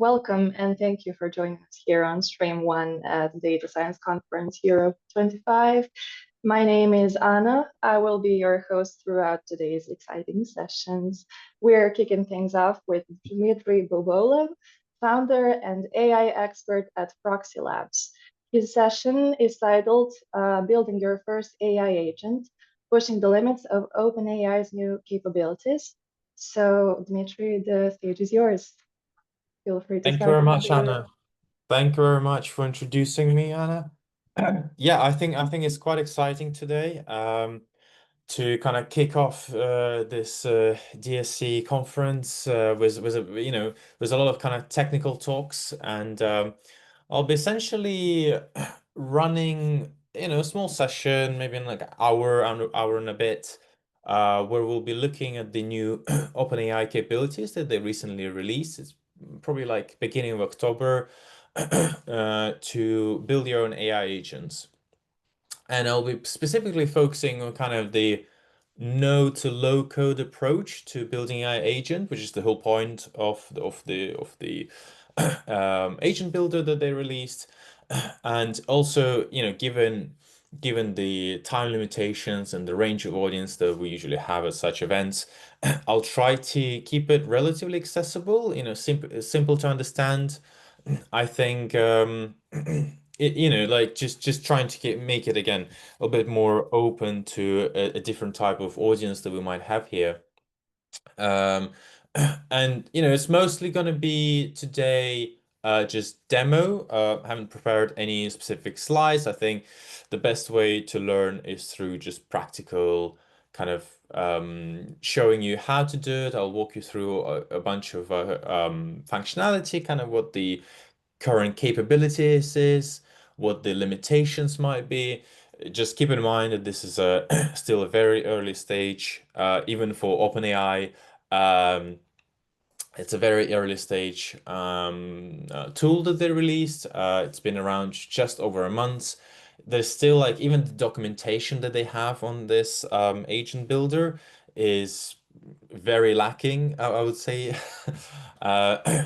welcome and thank you for joining us here on Stream 1 at the Data Science Conference Europe 25. My name is Anna. I will be your host throughout today's exciting sessions. We're kicking things off with Dmitry Bobolev, founder and AI expert at Proxy Labs. His session is titled Building Your First AI Agent, Pushing the Limits of OpenAI's New Capabilities. So, Dmitry, the stage is yours. Feel free to Thank you start very whenever much, you're ready. Anna. Thank you very much for introducing me, Anna. Yeah, I think it's quite exciting today to kind of kick off this DSC conference with there's a lot of kind of technical talks, and I'll be essentially running a small session, maybe in like an hour and a bit, where we'll be looking at the new OpenAI capabilities that they recently released. It's probably like beginning of October to build your own AI agents. And I'll be specifically focusing on kind of the no to low code approach to building AI agent, which is the whole point of the agent builder that they released. And also, given the time limitations and the range of audience that we usually have at such events, I'll try to keep it relatively accessible, simple to understand. I think like just trying to make it again a bit more open to a different type of audience that we might have here. Um, and it's mostly going to be today just demo. I haven't prepared any specific slides. I think the best way to learn is through just practical kind of showing you how to do it. I'll walk you through a bunch of functionality, kind of what the current capabilities is, what the limitations might be. Just keep in mind that this is still a very early stage, even for OpenAI. Um, it's a very early stage tool that they released. It's been around just over a month. There's still like even the documentation that they have on this agent builder is very lacking, I would say.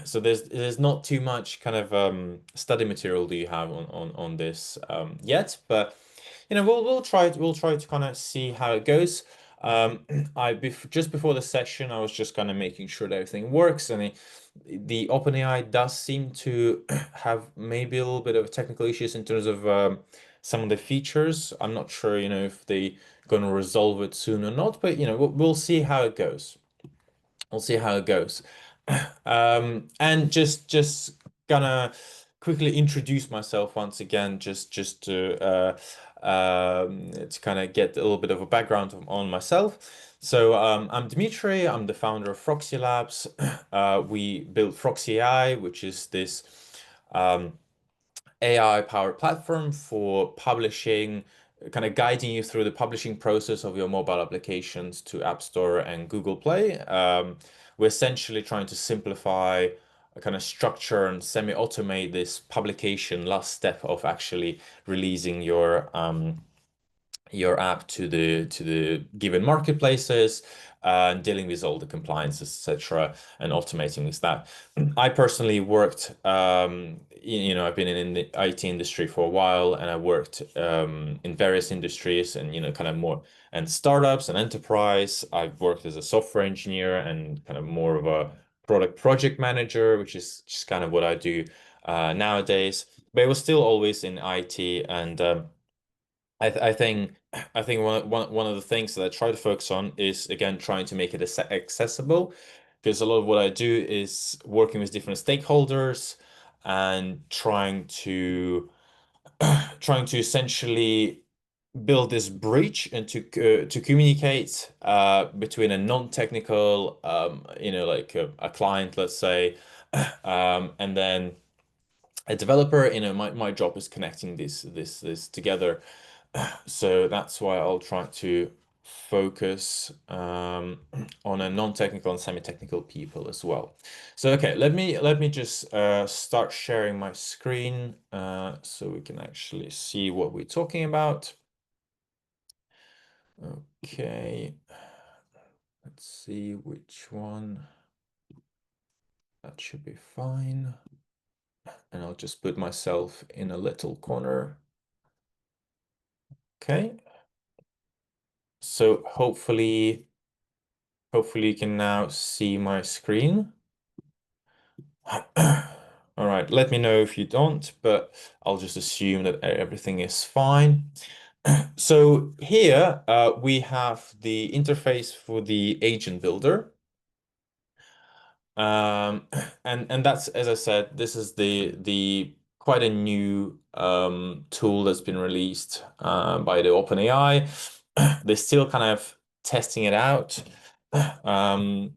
So there's not too much kind of study material do you have on this yet, but we'll try to kind of see how it goes. Um, just before the session, I was just kind of making sure that everything works, and the OpenAI does seem to have maybe a little bit of technical issues in terms of some of the features. I'm not sure, if they gonna resolve it soon or not, but we'll see how it goes. We'll see how it goes. And just gonna quickly introduce myself once again, just to kind of get a little bit of a background on myself. So I'm Dmitry. I'm the founder of Proxy Labs. We built Proxy AI, which is this um, AI-powered platform for publishing, kind of guiding you through the publishing process of your mobile applications to App Store and Google Play. We're essentially trying to simplify, kind of structure and semi-automate this publication last step of actually releasing your app to the given marketplaces and dealing with all the compliance, etc., and automating with that. I personally worked, I've been in the IT industry for a while, and I worked in various industries, and kind of more and startups and enterprise. I've worked as a software engineer and kind of more of a product project manager, which is just kind of what I do nowadays. But it was still always in IT, and I think one of the things that I try to focus on is again trying to make it accessible, because a lot of what I do is working with different stakeholders and trying to essentially build this bridge and to communicate between a non-technical like a client, let's say, and then a developer. My job is connecting this together. So that's why I'll try to focus on a non-technical and semi-technical people as well. So okay, let me just start sharing my screen so we can actually see what we're talking about. Okay, let's see which one. That should be fine. And I'll just put myself in a little corner. Okay. So hopefully you can now see my screen. All right, let me know if you don't, but I'll just assume that everything is fine. So here we have the interface for the agent builder. And that's, as I said, this is the quite a new tool that's been released by the OpenAI. They're still kind of testing it out. Um,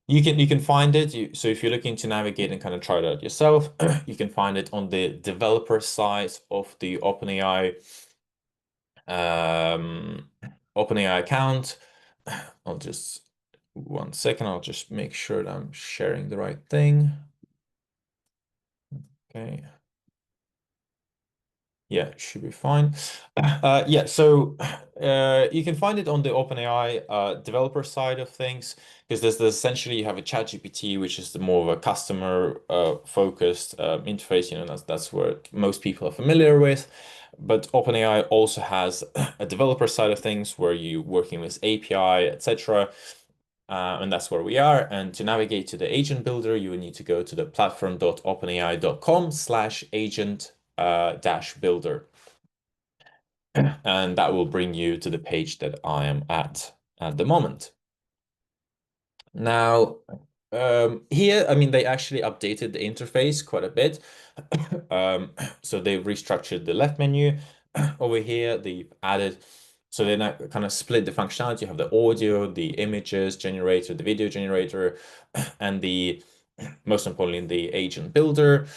you can find it. So if you're looking to navigate and kind of try it out yourself, you can find it on the developer side of the um, OpenAI account. I'll just 1 second. I'll just make sure that I'm sharing the right thing. Okay. Yeah, should be fine. Yeah, so you can find it on the OpenAI developer side of things, because there's essentially you have a ChatGPT, which is the more of a customer focused interface. You know, that's what most people are familiar with. But OpenAI also has a developer side of things where you're working with API, etc. And that's where we are. And to navigate to the agent builder, you will need to go to the platform.openai.com/agent dash builder. And that will bring you to the page that I am at the moment. Now, here, I mean, they actually updated the interface quite a bit. So they've restructured the left menu. Over here, they've added, so they now kind of split the functionality. You have the audio, the images generator, the video generator, and the, most importantly, the agent builder.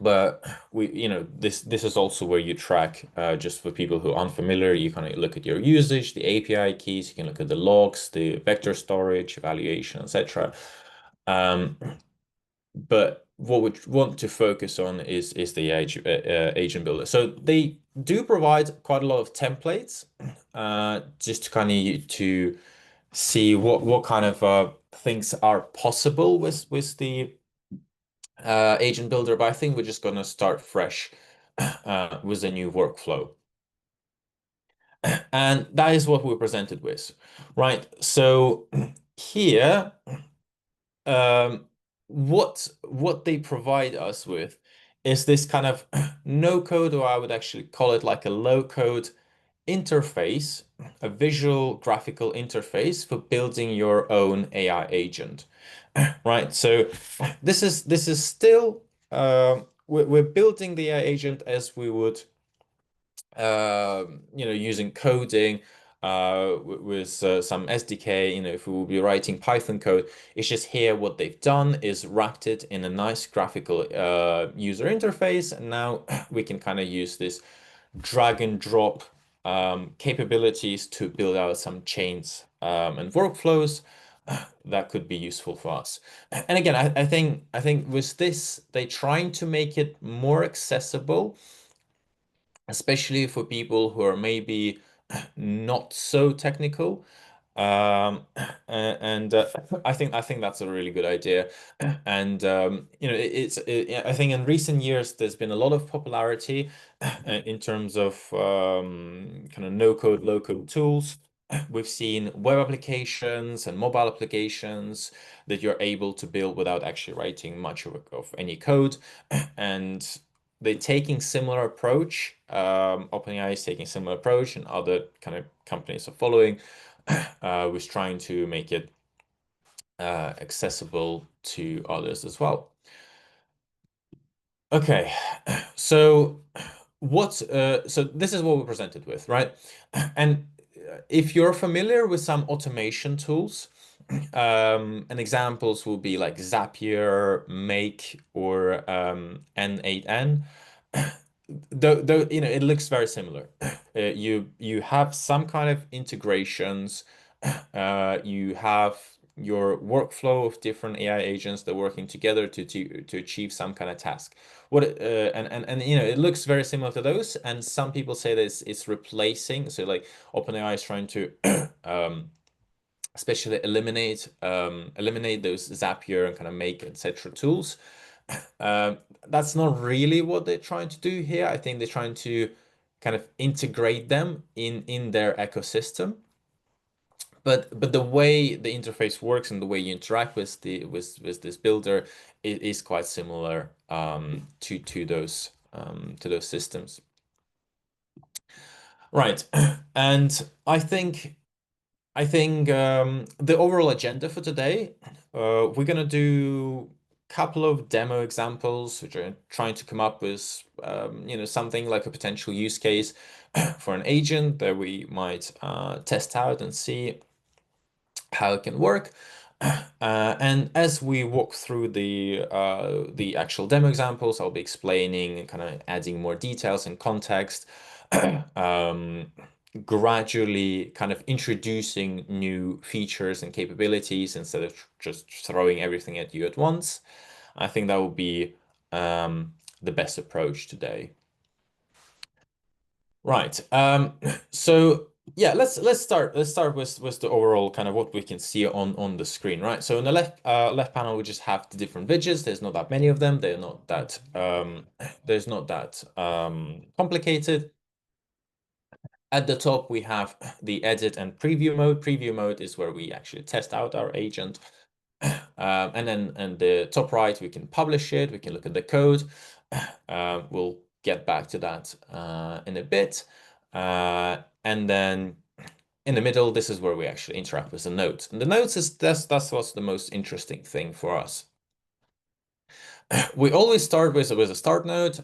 But this is also where you track, just for people who aren't familiar, you kind of look at your usage, the API keys, you can look at the logs, the vector storage, evaluation, etc. But what we want to focus on is the agent builder. So they do provide quite a lot of templates, just to kind of to see what kind of things are possible with the agent builder, but I think we're just going to start fresh with a new workflow. And that is what we're presented with, right? So here, um, what they provide us with is this kind of no code, or I would actually call it like a low code interface, a visual graphical interface for building your own AI agent, right? So this is still we're building the AI agent as we would using coding with some SDK. If we will be writing Python code, it's just here what they've done is wrapped it in a nice graphical user interface, and now we can kind of use this drag and drop capabilities to build out some chains and workflows that could be useful for us. And again, I think with this, they're trying to make it more accessible, especially for people who are maybe not so technical. And I think that's a really good idea. And I think in recent years there's been a lot of popularity in terms of kind of no code, low code tools. We've seen web applications and mobile applications that you're able to build without actually writing much of any code. And they're taking similar approach. OpenAI is taking similar approach, and other kind of companies are following, with trying to make it accessible to others as well. Okay, so so this is what we're presented with, right? And if you're familiar with some automation tools, and examples will be like Zapier, Make, or N8N. Though it looks very similar. You have some kind of integrations. You have your workflow of different AI agents that are working together to achieve some kind of task. And it looks very similar to those. And some people say that it's replacing. So like OpenAI is trying to especially eliminate those Zapier and kind of make etc. tools. That's not really what they're trying to do here. I think they're trying to kind of integrate them in their ecosystem. But the way the interface works and the way you interact with with this builder is quite similar to those systems. Right. And I think the overall agenda for today, we're gonna do a couple of demo examples, which are trying to come up with something like a potential use case for an agent that we might test out and see how it can work. And as we walk through the actual demo examples, I'll be explaining and kind of adding more details and context, um, gradually kind of introducing new features and capabilities instead of just throwing everything at you at once. I think that will be the best approach today. Right. So yeah, let's start with the overall kind of what we can see on the screen, right? So in the left panel, we just have the different widgets. There's not that many of them. They're not that there's not that complicated. At the top, we have the edit and preview mode. Preview mode is where we actually test out our agent. And then in the top right, we can publish it. We can look at the code. We'll get back to that in a bit. And then in the middle, this is where we actually interact with the nodes. And the nodes that's what's the most interesting thing for us. We always start with a start node.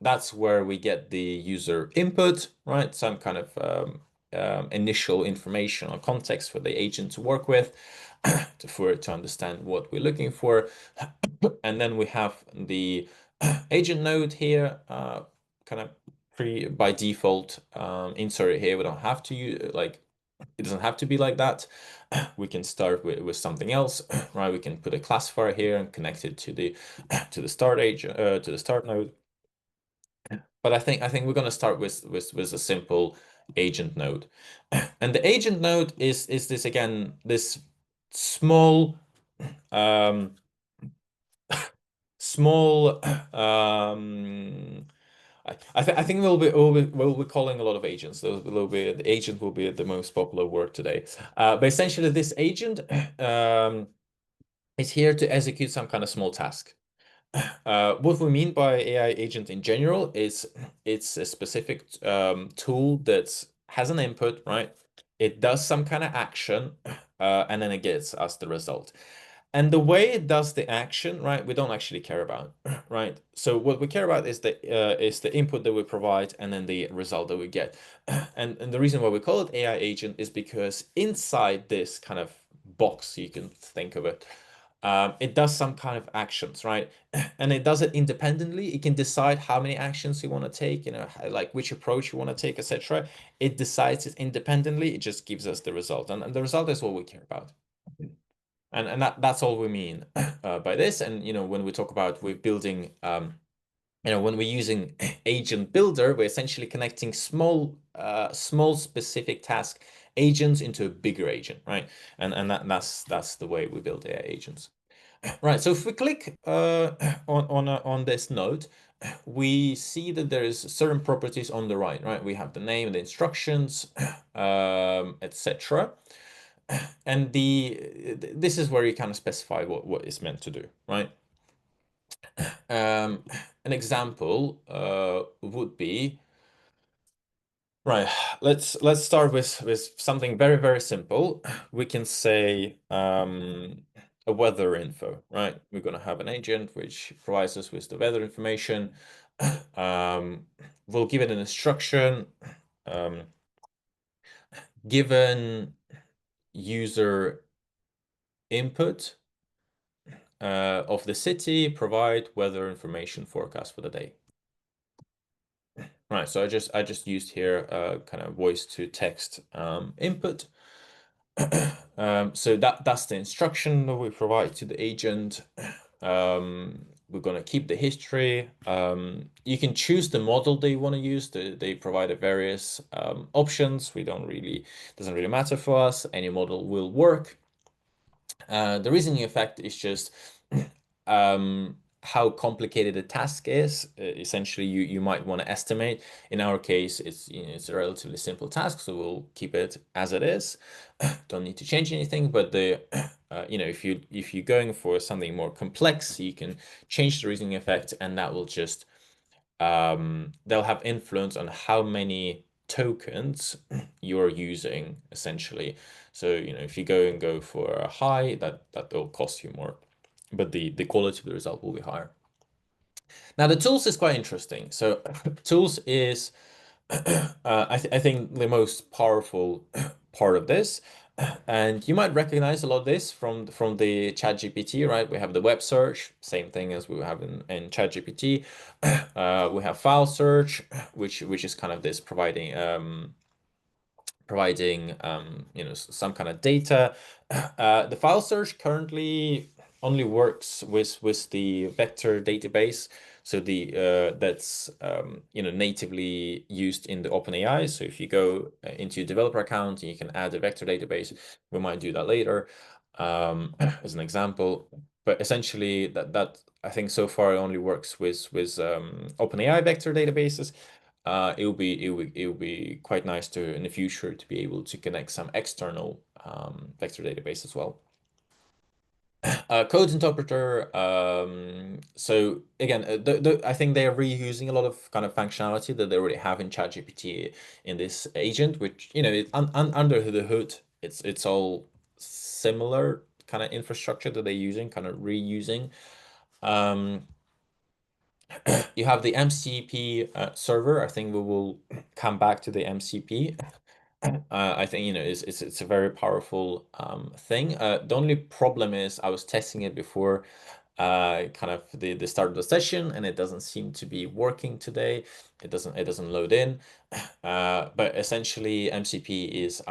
That's where we get the user input, right? Some kind of initial information or context for the agent to work with, for it to understand what we're looking for. And then we have the agent node here, kind of by default insert here. We don't have to use it doesn't have to be like that. We can start with something else, right? We can put a classifier here and connect it to the start agent to the start node. But I think we're gonna start with a simple agent node. And the agent node is this again, this small um small I think we'll be calling a lot of agents. The agent will be the most popular word today. But essentially, this agent is here to execute some kind of small task. What we mean by AI agent in general is it's a specific tool that has an input, right? It does some kind of action, and then it gets us the result. And the way it does the action, right, we don't actually care about, right? So what we care about is the input that we provide and then the result that we get. And the reason why we call it AI agent is because inside this kind of box, you can think of it, it does some kind of actions, right? And it does it independently. It can decide how many actions you want to take, like which approach you want to take, etc. It decides it independently. It just gives us the result, and the result is what we care about. And that's all we mean by this. And when we talk about we're building, when we're using agent builder, we're essentially connecting small specific task agents into a bigger agent, right? And that's the way we build AI agents. Right. So if we click on this node, we see that there is certain properties on the right? We have the name, the instructions, etc. And this is where you kind of specify what is meant to do, right? An example would be, right, let's start with something very, very simple. We can say a weather info, right? We're going to have an agent which provides us with the weather information. We'll give it an instruction, given user input of the city, provide weather information forecast for the day. Right, so I just used here kind of voice to text input. So that's the instruction that we provide to the agent. we're going to keep the history. You can choose the model they want to use. They provided various options. Doesn't really matter for us. Any model will work. The reasoning effect is just how complicated the task is. Essentially, you might want to estimate. In our case, it's a relatively simple task, so we'll keep it as it is. Don't need to change anything. But if you're going for something more complex, you can change the reasoning effect, and that will just they'll have influence on how many tokens you're using, essentially. So, if you go for a high, that will cost you more, but the quality of the result will be higher. Now, the tools is quite interesting. So, tools is I think the most powerful part of this. And you might recognize a lot of this from the ChatGPT, right? We have the web search, same thing as we have in ChatGPT. We have file search, which is kind of this providing some kind of data. The file search currently only works with the vector database, so that's natively used in the OpenAI. So if you go into your developer account, you can add a vector database. We might do that later as an example. But essentially, that I think so far it only works with OpenAI vector databases. It will be quite nice to in the future to be able to connect some external vector database as well. Code interpreter. So again, I think they are reusing a lot of kind of functionality that they already have in ChatGPT in this agent, which under the hood, it's all similar kind of infrastructure that they're using, kind of reusing. You have the MCP server. I think we will come back to the MCP. I think it's a very powerful thing. The only problem is I was testing it before kind of the start of the session, and it doesn't seem to be working today. It doesn't load in. But essentially, MCP is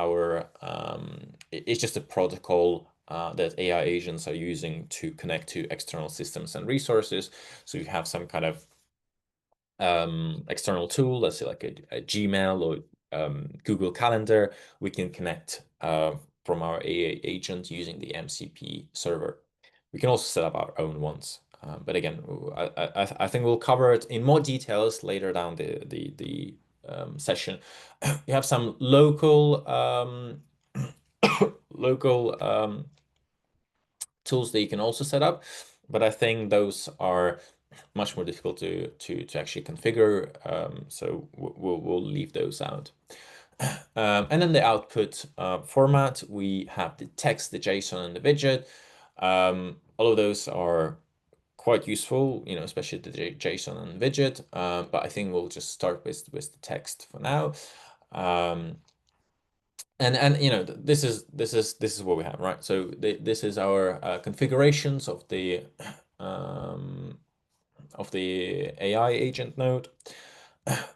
it's just a protocol that AI agents are using to connect to external systems and resources. So you have some kind of external tool, let's say like a Gmail or Google Calendar, we can connect from our AI agent using the MCP server. We can also set up our own ones. But again, I think we'll cover it in more details later down the session. You have some local tools that you can also set up, but I think those are much more difficult to actually configure. So we'll leave those out. And then the output format, we have the text, the JSON, and the widget. All of those are quite useful, especially the JSON and widget. But I think we'll just start with the text for now. And this is what we have, right? So this is our configurations of the AI agent node.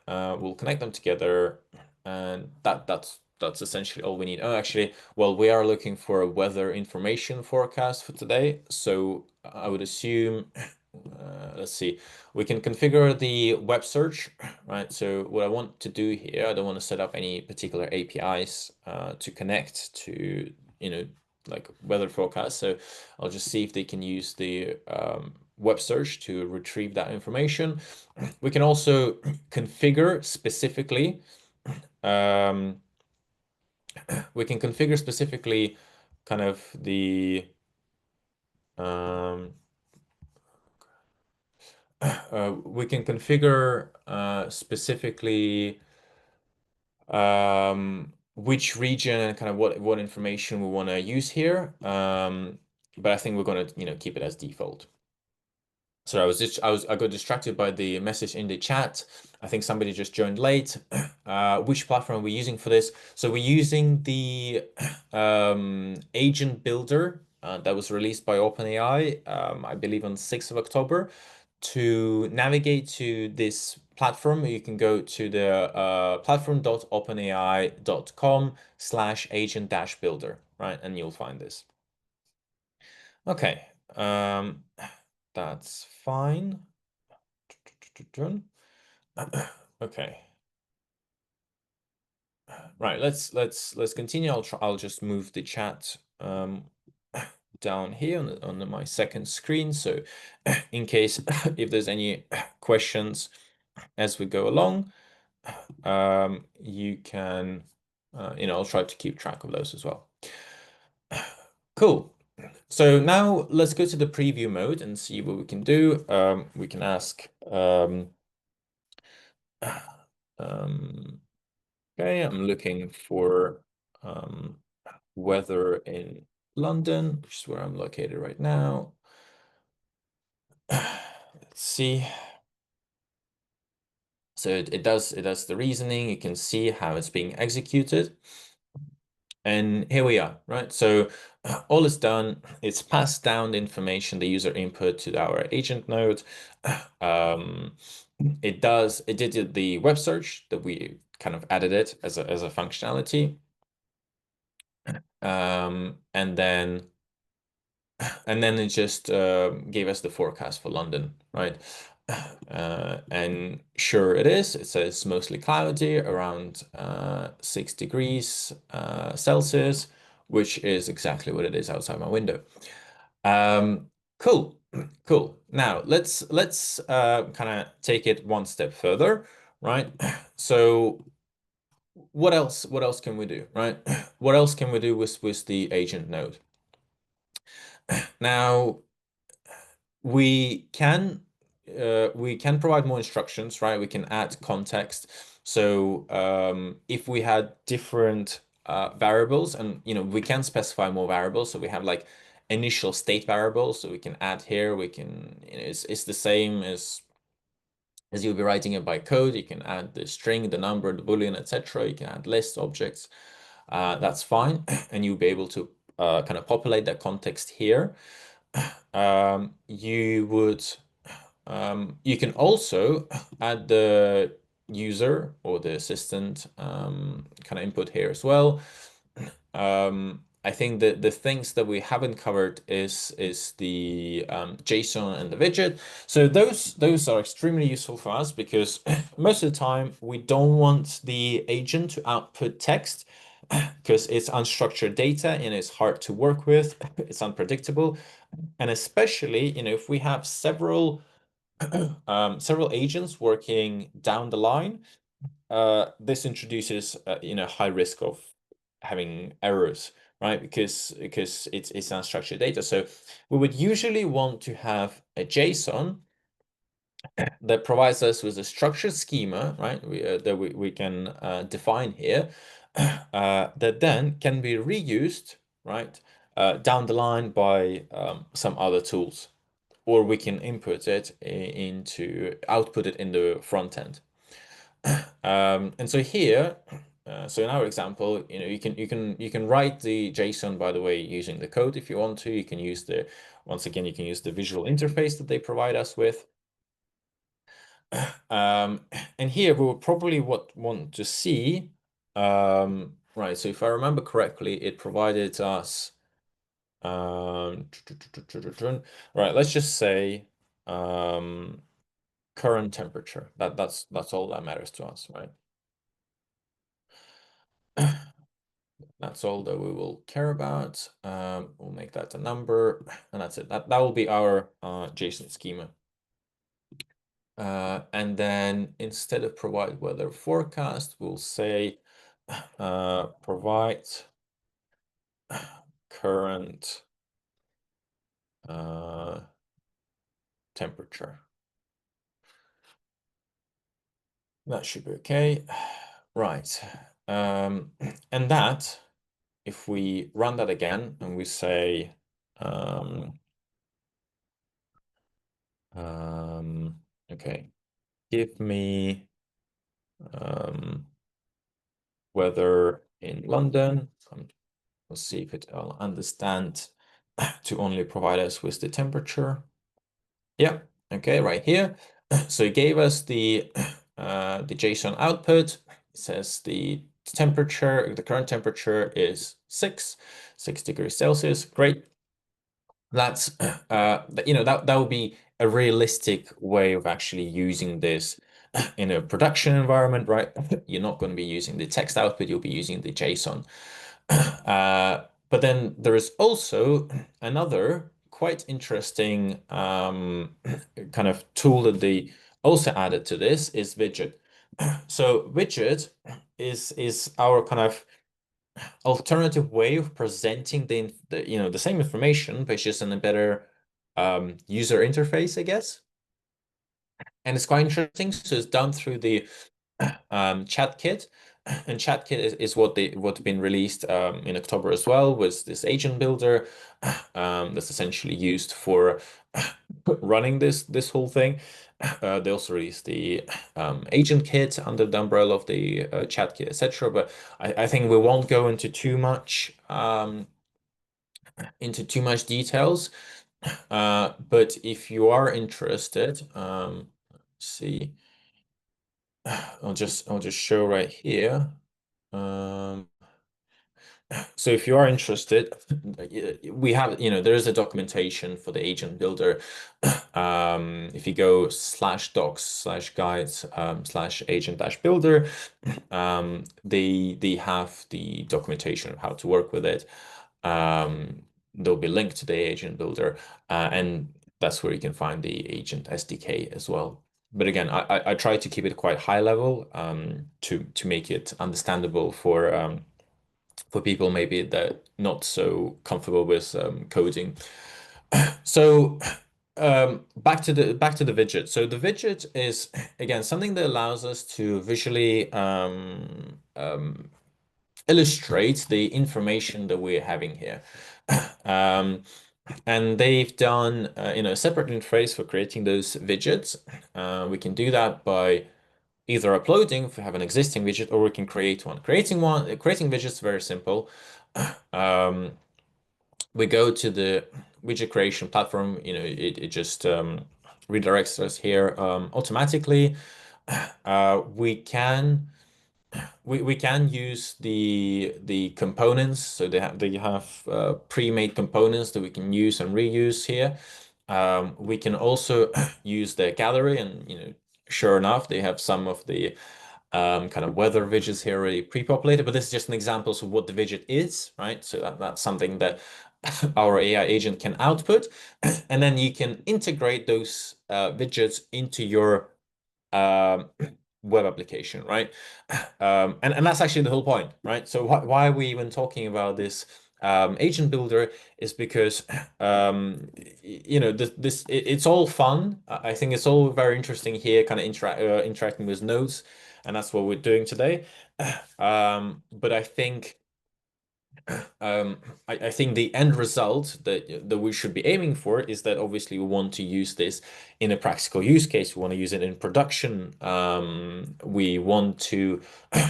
We'll connect them together, and that's essentially all we need. Oh, actually, well, we are looking for a weather information forecast for today. So I would assume, let's see, we can configure the web search, right? So what I want to do here, I don't want to set up any particular APIs to connect to, like weather forecast. So I'll just see if they can use the web search to retrieve that information. We can also configure specifically kind of the we can configure specifically which region and kind of what information we want to use here. But I think we're going to keep it as default. So I got distracted by the message in the chat. I think somebody just joined late. Which platform are we using for this? So we're using the agent builder that was released by OpenAI, I believe on 6th of October. To navigate to this platform, you can go to the platform.openai.com/agent-builder, right? And you'll find this. Okay. that's fine. Okay. Right, let's continue. I'll just move the chat down here on my second screen. So in case if there's any questions as we go along, you can I'll try to keep track of those as well. Cool. So now let's go to the preview mode and see what we can do. We can ask okay, I'm looking for weather in London, which is where I'm located right now. Let's see. So it does the reasoning. You can see how it's being executed. And here we are, right? So all is done. It's passed down the information, the user input to our agent node. It did the web search that we kind of added it as a functionality. And then it just gave us the forecast for London, right? And sure it is. It says mostly cloudy, around 6 degrees Celsius, which is exactly what it is outside my window. Cool, cool. Now let's kind of take it one step further, right? So what else can we do, right? What else can we do with the agent node? Now we can provide more instructions, right? We can add context. So if we had different variables, and we can specify more variables. So we have like initial state variables. So we can add here. We can it's the same as you'll be writing it by code. You can add the string, the number, the boolean, etc. You can add list objects. That's fine, and you'll be able to kind of populate that context here. You can also add the user or the assistant kind of input here as well. I think that the things that we haven't covered is the JSON and the widget. So those are extremely useful for us because most of the time we don't want the agent to output text because it's unstructured data and it's hard to work with. It's unpredictable. And especially, if we have several agents working down the line, this introduces high risk of having errors, right? Because it's unstructured data. So we would usually want to have a JSON that provides us with a structured schema, right? That we can define here, that then can be reused, right, down the line by some other tools, or we can input it output it in the front end. And so here, so in our example, you can write the JSON, by the way, using the code if you want to. You can use once again, you can use the visual interface that they provide us with. And here we will probably want to see, right, so if I remember correctly, it provided us, right, let's just say current temperature. That's all that matters to us, right? That's all that we will care about. We'll make that a number, and that's it. That will be our JSON schema. And then instead of provide weather forecast, we'll say provide current temperature. That should be okay. Right. And that, if we run that again and we say okay, give me weather in London. We'll see if it'll understand to only provide us with the temperature. Yeah, okay, right here. So it gave us the JSON output. It says the current temperature is 6 degrees Celsius. Great. That's that would be a realistic way of actually using this in a production environment, right? You're not going to be using the text output, you'll be using the JSON. But then there is also another quite interesting kind of tool that they also added to this is widget. So widget is our kind of alternative way of presenting the same information, but just in a better user interface, I guess. And it's quite interesting. So it's done through the chat kit, and chat kit is what's been released in October as well, was this agent builder that's essentially used for running this whole thing. They also released the agent kit under the umbrella of the chat kit, etc. But I think we won't go into too much details. But if you are interested, let's see, I'll just show right here. Um, so if you are interested, we have, there is a documentation for the agent builder. If you go /docs/guides /agent-builder, they have the documentation of how to work with it. There'll be linked to the agent builder, and that's where you can find the agent SDK as well. But again, I try to keep it quite high level to make it understandable for people maybe that not so comfortable with coding. So back to the widget. So the widget is again something that allows us to visually illustrate the information that we're having here. Um, and they've done a separate interface for creating those widgets. We can do that by either uploading if we have an existing widget, or we can create one. Creating widgets is very simple. Um, we go to the widget creation platform. It just redirects us here automatically. We can use the components. So they have pre-made components that we can use and reuse here. We can also use the gallery, and sure enough, they have some of the kind of weather widgets here already pre-populated, but this is just an example of what the widget is, right? So that's something that our AI agent can output, and then you can integrate those widgets into your um, web application, right? And that's actually the whole point, right? So why are we even talking about this agent builder is because it's all fun. I think it's all very interesting here, kind of interacting with nodes, and that's what we're doing today. But I think um, I think the end result that we should be aiming for is that obviously we want to use this in a practical use case. We want to use it in production. We want to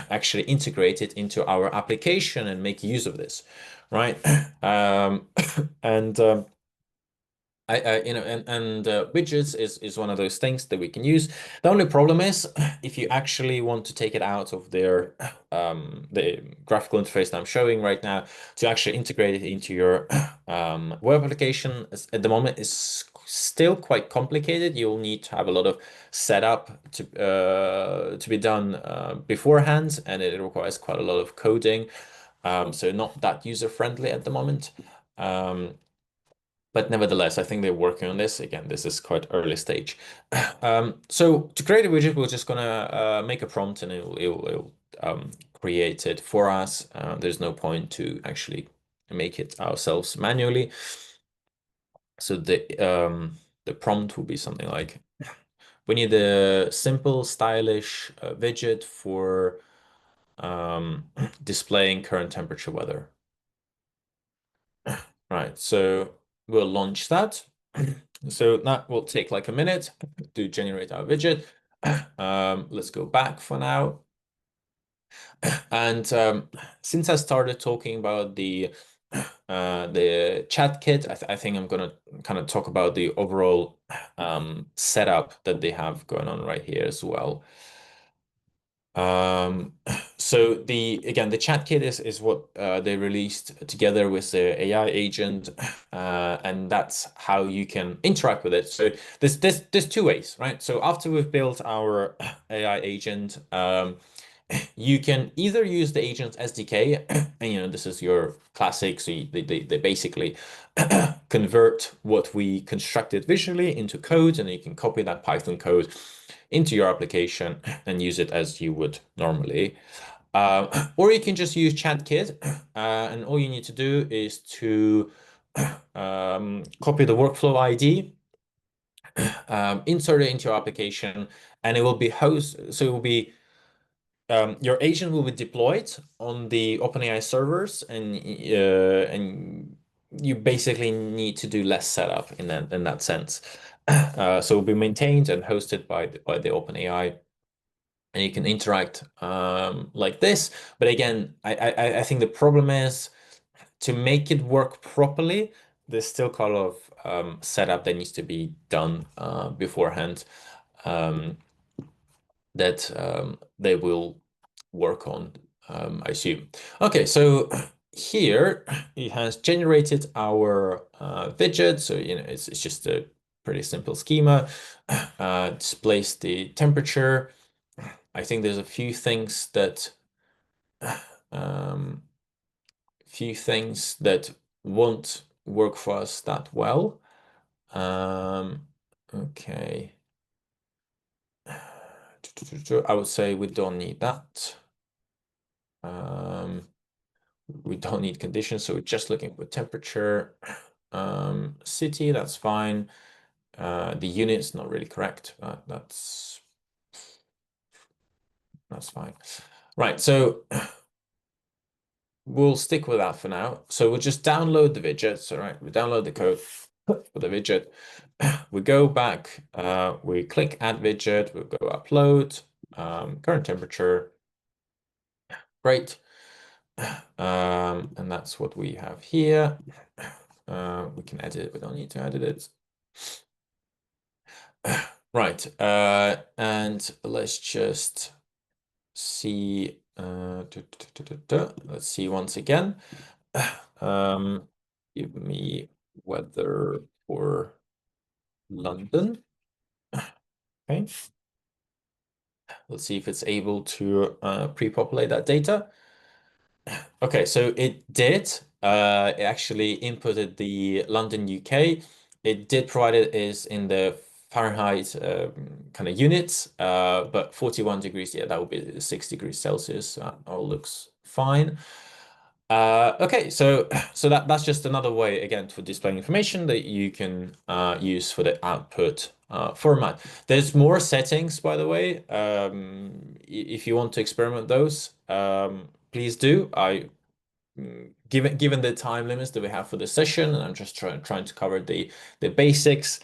actually integrate it into our application and make use of this, right? And widgets is one of those things that we can use. The only problem is if you actually want to take it out of the graphical interface that I'm showing right now to actually integrate it into your web application at the moment is still quite complicated. You'll need to have a lot of setup to be done beforehand, and it requires quite a lot of coding. So not that user friendly at the moment. But nevertheless, I think they're working on this. Again, this is quite early stage. So to create a widget, we're just gonna make a prompt, and it'll create it for us. There's no point to actually make it ourselves manually. So the prompt will be something like, we need a simple, stylish widget for displaying current temperature weather. Right, so we'll launch that. So that will take like a minute to generate our widget. Let's go back for now. And since I started talking about the chat kit, I think I'm gonna kind of talk about the overall setup that they have going on right here as well. Um, so the chat kit is what they released together with the AI agent, and that's how you can interact with it. So there's two ways, right? So after we've built our AI agent, you can either use the agent's SDK, and this is your classic. So they basically convert what we constructed visually into code, and you can copy that Python code into your application and use it as you would normally. Or you can just use ChatKit, and all you need to do is to copy the workflow ID, insert it into your application, and it will be So it will be your agent will be deployed on the OpenAI servers, and you basically need to do less setup in that sense. So it will be maintained and hosted by the OpenAI, and you can interact like this. But again, I think the problem is to make it work properly. There's still kind of setup that needs to be done beforehand. Um, that they will work on, I assume. Okay, so here it has generated our widget. So, it's just a pretty simple schema. Displays the temperature. I think there's a um, few things that won't work for us that well. Okay. I would say we don't need that. We don't need conditions, so we're just looking for temperature. City, that's fine. The unit's not really correct. That's fine. Right, so we'll stick with that for now. So we'll just download the widgets. All right, we download the code for the widget. We go back, we click add widget, we'll go upload, current temperature. Great. And that's what we have here. We can edit it, we don't need to edit it. Right, and let's just see. Let's see once again. Give me weather for London. Okay. Let's see if it's able to pre-populate that data. Okay, so it did. It actually inputted the London, UK. It did provide it is in the Fahrenheit kind of units, but 41 degrees, yeah, that would be 6 degrees Celsius. All looks fine. Okay, so that's just another way again for displaying information that you can use for the output format. There's more settings, by the way. If you want to experiment those, please do. Given the time limits that we have for the session, and I'm just trying to cover the basics.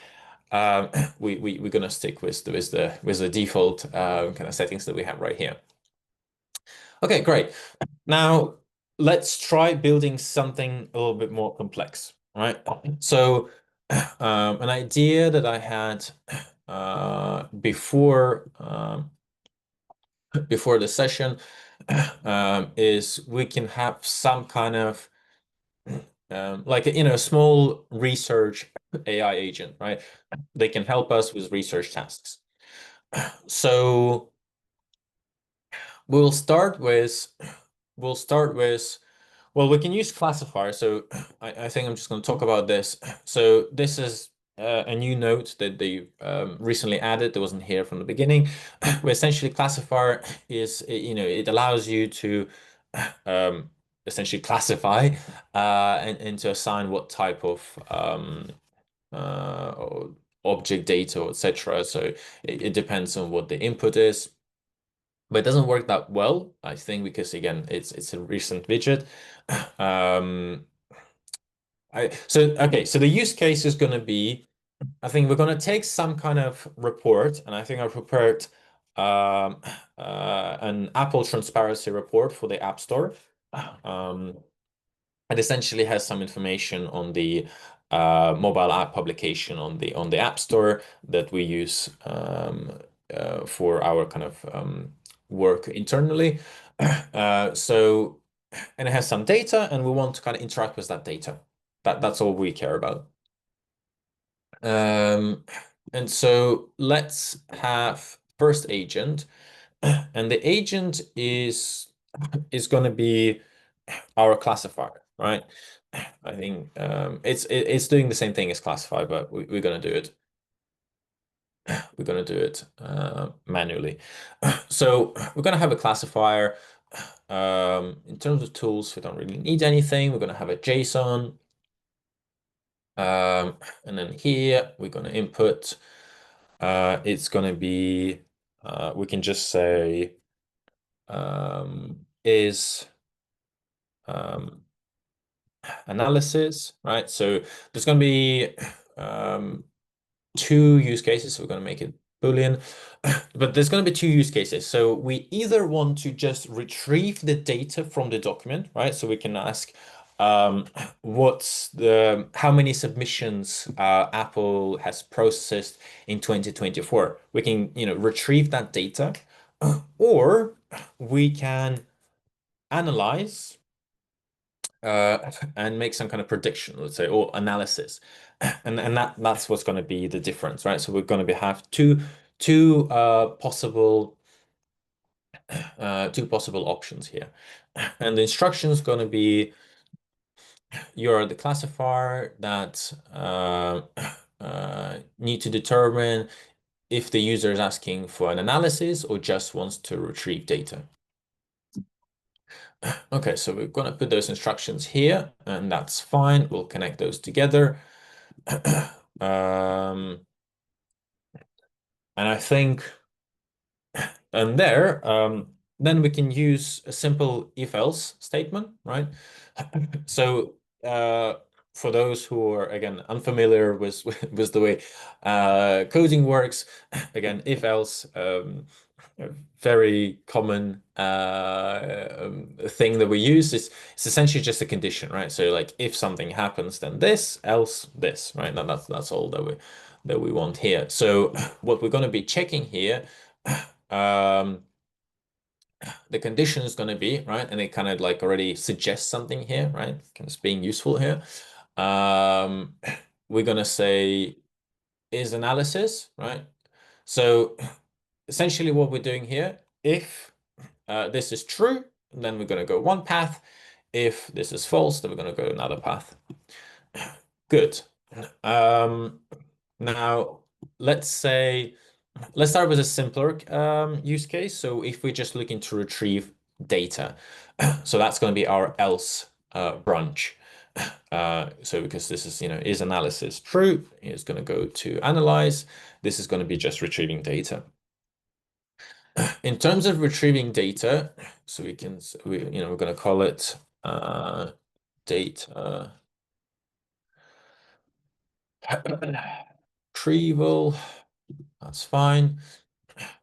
We're gonna stick with the default kind of settings that we have right here. Okay, great. Now let's try building something a little bit more complex, right? So an idea that I had before the session is we can have some kind of like a small research AI agent, right? They can help us with research tasks. So we'll start with well, we can use classifier. So I think I'm just going to talk about this. So this is a new note that they recently added that wasn't here from the beginning. Where essentially classifier is, it allows you to essentially classify and to assign what type of uh, object data, etc. So it depends on what the input is. But it doesn't work that well, I think, because again, it's a recent widget. So the use case is going to be, I think we're going to take some kind of report, and I think I prepared an Apple transparency report for the App Store. It essentially has some information on the mobile app publication on the App Store that we use for our kind of work internally. And it has some data, and we want to kind of interact with that data. That's all we care about. And so let's have first agent, and the agent is going to be our classifier, right? I think it's doing the same thing as classify, but we're gonna do it. We're gonna do it manually. So we're gonna have a classifier. In terms of tools, we don't really need anything. We're gonna have a JSON. And then here we're gonna input. It's gonna be we can just say is analysis, right? So there's going to be two use cases. So we're going to make it Boolean, but there's going to be two use cases. So we either want to just retrieve the data from the document, right? So we can ask how many submissions Apple has processed in 2024. We can, retrieve that data, or we can analyze and make some kind of prediction, let's say, or analysis, and that's what's going to be the difference, right? So we're going to have two possible options here, and the instruction is going to be you're the classifier that need to determine if the user is asking for an analysis or just wants to retrieve data. Okay, so we're going to put those instructions here, and that's fine. We'll connect those together. And I think, and there, then we can use a simple if-else statement, right? So for those who are, again, unfamiliar with, with the way coding works, again, if-else, a very common thing that we use is it's essentially just a condition, right? So like if something happens, then this, else this, right? Now that's all that we want here. So what we're going to be checking here, the condition is going to be, right? And it kind of like already suggests something here, right? Kind of being useful here. We're going to say is analysis, right? So essentially what we're doing here, if this is true, then we're going to go one path. If this is false, then we're going to go another path. Good. Now, let's start with a simpler use case. So if we're just looking to retrieve data, so that's going to be our else branch. So because this is analysis true, it's going to go to analyze. This is going to be just retrieving data. In terms of retrieving data, so we're going to call it data retrieval. That's fine.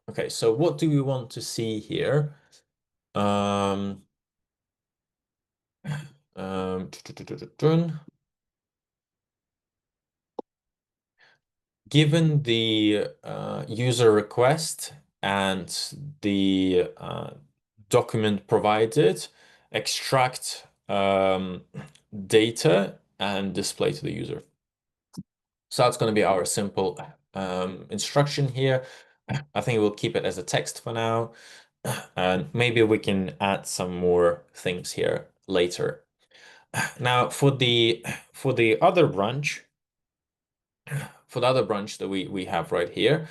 Okay, so what do we want to see here? Given the user request and the document provided, extract data and display to the user. So that's going to be our simple instruction here. I think we'll keep it as a text for now, and maybe we can add some more things here later. Now for the other branch, that we have right here,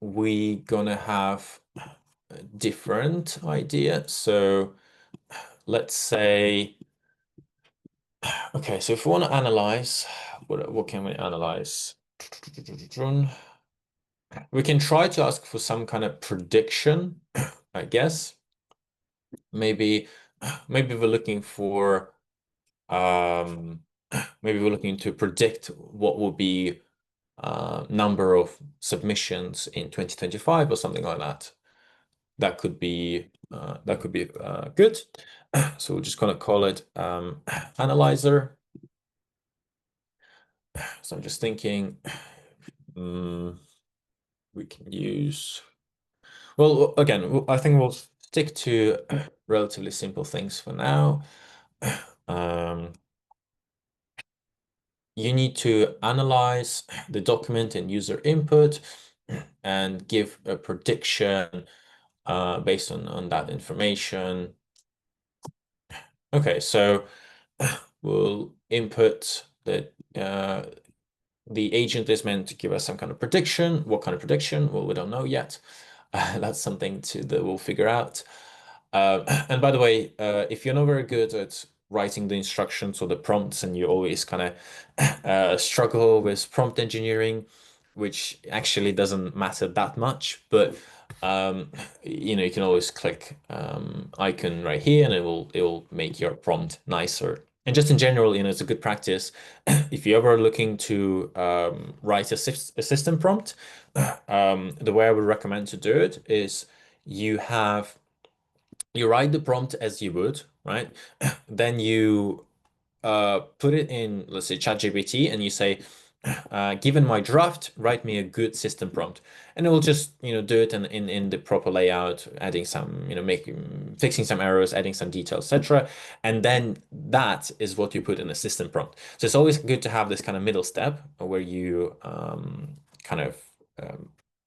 we gonna have a different idea. So let's say, okay, so if we want to analyze, what can we analyze? We can try to ask for some kind of prediction, I guess. Maybe we're looking for maybe we're looking to predict what will be number of submissions in 2025 or something like that. That could be good. So we're just gonna call it analyzer. So I'm just thinking we can use Well, again, I think we'll stick to relatively simple things for now. Um, you need to analyze the document and user input and give a prediction based on that information. Okay, so we'll input that the agent is meant to give us some kind of prediction. What kind of prediction? Well, we don't know yet. That's something that we'll figure out. And by the way, if you're not very good at writing the instructions or the prompts, and you always kind of struggle with prompt engineering, which actually doesn't matter that much, but you can always click icon right here, and it will make your prompt nicer. And just in general, it's a good practice if you're ever looking to write a system prompt. The way I would recommend to do it is you have you write the prompt as you would, right? Then you put it in, let's say, ChatGPT, and you say, given my draft, write me a good system prompt. And it will just, do it in the proper layout, adding some, fixing some errors, adding some details, etc. And then that is what you put in the system prompt. So it's always good to have this kind of middle step where you kind of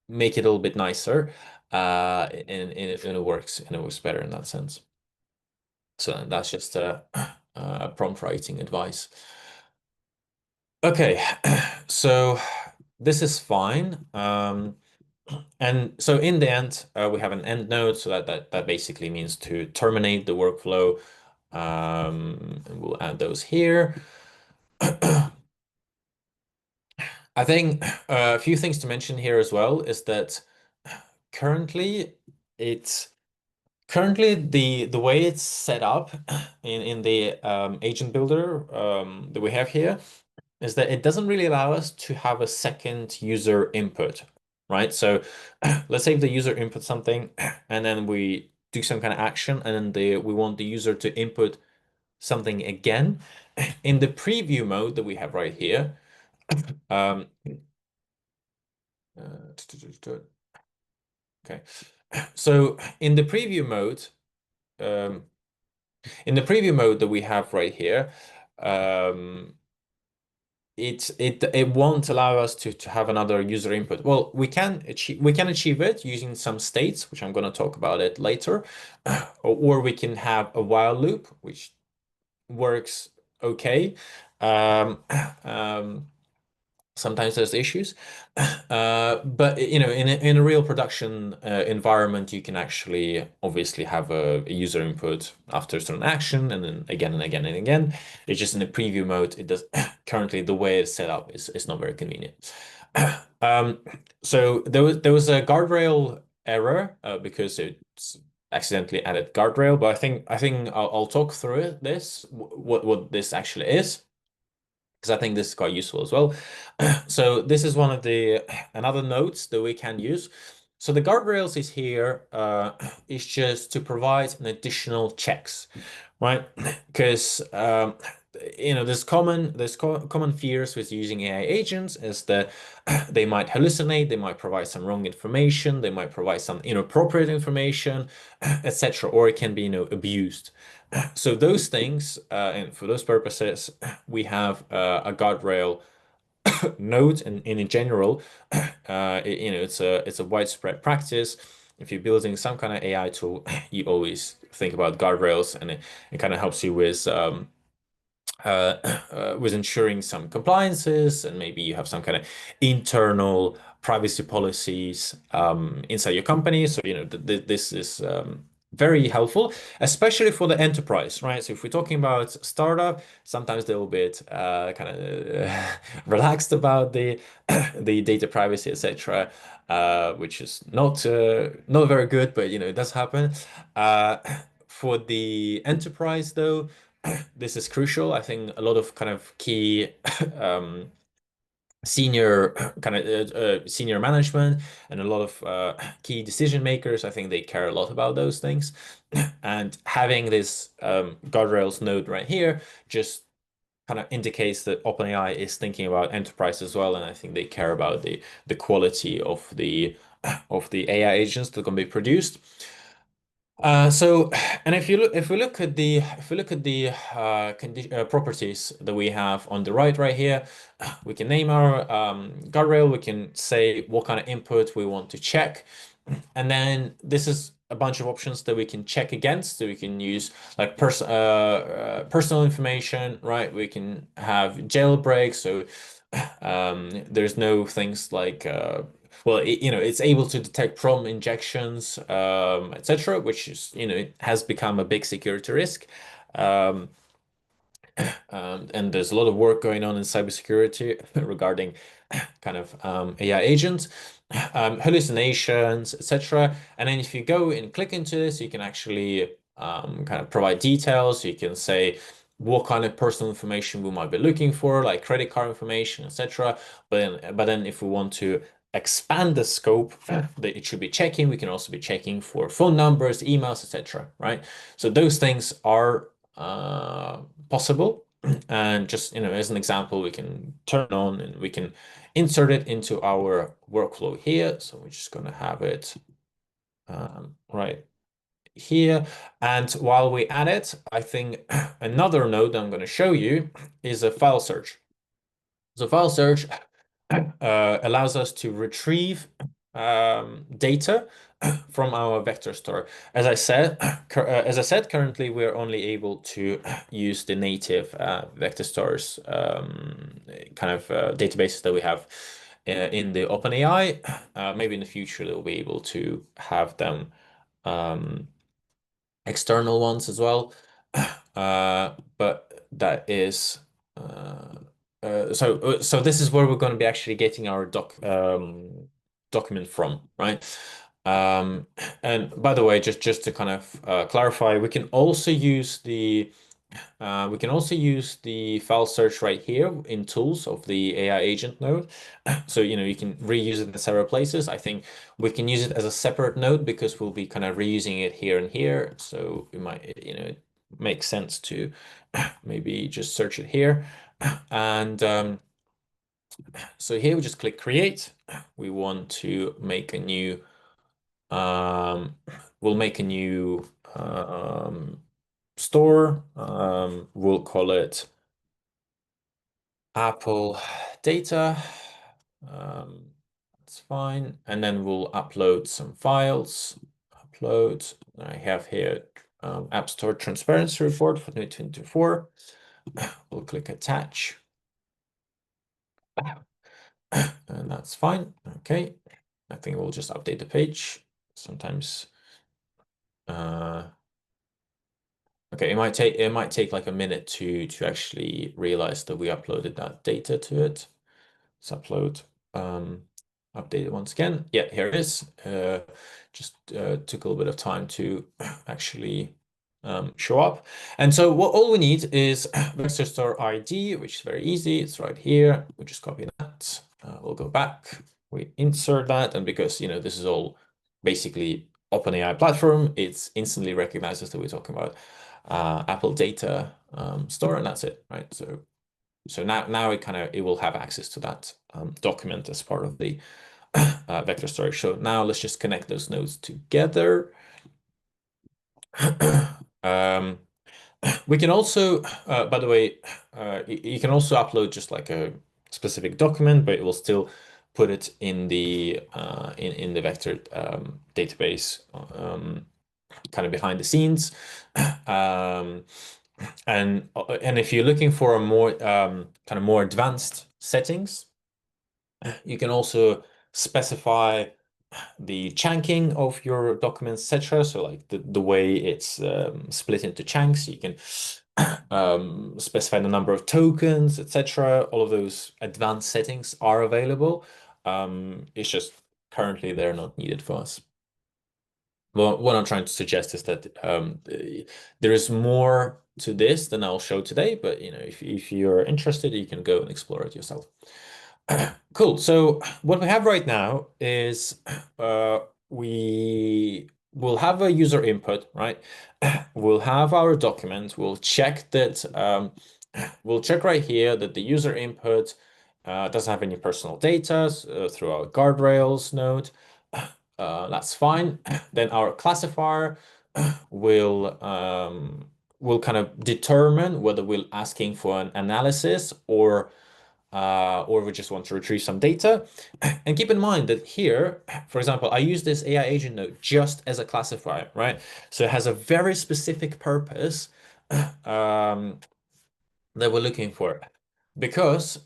make it a little bit nicer, and it works better in that sense. So that's just a prompt writing advice. Okay, so this is fine. And so in the end, we have an end node, so that basically means to terminate the workflow. And we'll add those here. I think a few things to mention here as well is that currently it's currently the way it's set up in the agent builder that we have here is that it doesn't really allow us to have a second user input, right? So let's say if the user input something and then we do some kind of action, and then we want the user to input something again. In the preview mode that we have right here, um, okay. So um, in the preview mode that we have right here, um, it won't allow us to have another user input. Well, we can achieve it using some states, which I'm going to talk about it later, or we can have a while loop, which works okay. Um, um, Sometimes there's issues, but in a real production environment, you can actually obviously have a user input after a certain action, and then again and again and again. It's just in the preview mode. It does currently the way it's set up is not very convenient. Um, so there was a guardrail error because it's accidentally added guardrail, but I think I'll talk through what this actually is, because I think this is quite useful as well. So this is one of the another notes that we can use. So the guardrails is here is just to provide an additional checks, right? Because there's common fears with using AI agents is that they might hallucinate, they might provide some wrong information, they might provide some inappropriate information, etc., or it can be abused. So those things, and for those purposes, we have a guardrail node, and in general, it's a widespread practice. If you're building some kind of AI tool, you always think about guardrails, and it kind of helps you with ensuring some compliances, and maybe you have some kind of internal privacy policies inside your company. So this is very helpful, especially for the enterprise, right? So if we're talking about startup, sometimes they're a little bit kind of relaxed about the the data privacy, etc., which is not very good, but it does happen. Uh, for the enterprise, though, this is crucial. I think a lot of kind of key um, senior senior management and a lot of key decision makers, I think they care a lot about those things. And having this guardrails node right here just kind of indicates that OpenAI is thinking about enterprise as well, and I think they care about the quality of the AI agents that can be produced. So, and if we look at the properties that we have on the right here, we can name our guardrail. We can say what kind of input we want to check, and then this is a bunch of options that we can check against. So we can use like personal information, right? We can have jailbreak. So there's no things like well, it's able to detect prompt injections, etc., which is, it has become a big security risk. Um, and there's a lot of work going on in cybersecurity regarding kind of AI agents, hallucinations, etc. And then if you go and click into this, you can actually kind of provide details. You can say what kind of personal information we might be looking for, like credit card information, etc. But then if we want to expand the scope that it should be checking, we can also be checking for phone numbers, emails, etc. Right? So those things are possible. And just, as an example, we can turn on and we can insert it into our workflow here. So we're just going to have it right here. And while we add it, I think another node that I'm going to show you is a file search. So file search allows us to retrieve data from our vector store. As I said, currently we're only able to use the native vector stores kind of databases that we have in the OpenAI. Maybe in the future they'll be able to have them external ones as well. But that is so this is where we're going to be actually getting our document from, right? Um, and by the way, just to kind of clarify, we can also use the file search right here in tools of the AI agent node. So, you can reuse it in several places. I think we can use it as a separate node because we'll be kind of reusing it here and here. So it might, it makes sense to maybe just search it here. And so here we just click create. We want to make a new, we'll make a new store. We'll call it Apple data. That's fine. And then we'll upload some files. Upload. I have here App Store Transparency Report for 2024. We'll click attach. And that's fine. Okay. I think we'll just update the page. Sometimes okay, it might take like a minute to actually realize that we uploaded that data to it. Let's upload, update it once again. Yeah, here it is. Just took a little bit of time to actually show up. And so all we need is vector store ID, which is very easy. It's right here. We just copy that. We'll go back. We insert that, and because this is all basically OpenAI platform, it's instantly recognizes that we're talking about Apple data store, and that's it, right? So now it will have access to that document as part of the vector storage. So now let's just connect those nodes together. We can also, by the way, you can also upload just like a specific document, but it will still put it in the in the vector database, kind of behind the scenes. And if you're looking for a more kind of more advanced settings, you can also specify the chunking of your documents, etc. So like the way it's split into chunks, you can specify the number of tokens, etc. All of those advanced settings are available. It's just currently they're not needed for us. Well, what I'm trying to suggest is that there is more to this than I'll show today, but if you're interested, you can go and explore it yourself. Cool. So what we have right now is we will have a user input, right? We'll have our document. We'll check that we'll check right here that the user input doesn't have any personal data through our guardrails node. That's fine. Then our classifier will kind of determine whether we're asking for an analysis or we just want to retrieve some data. And keep in mind that here, for example, I use this AI agent node just as a classifier, right? So it has a very specific purpose that we're looking for. Because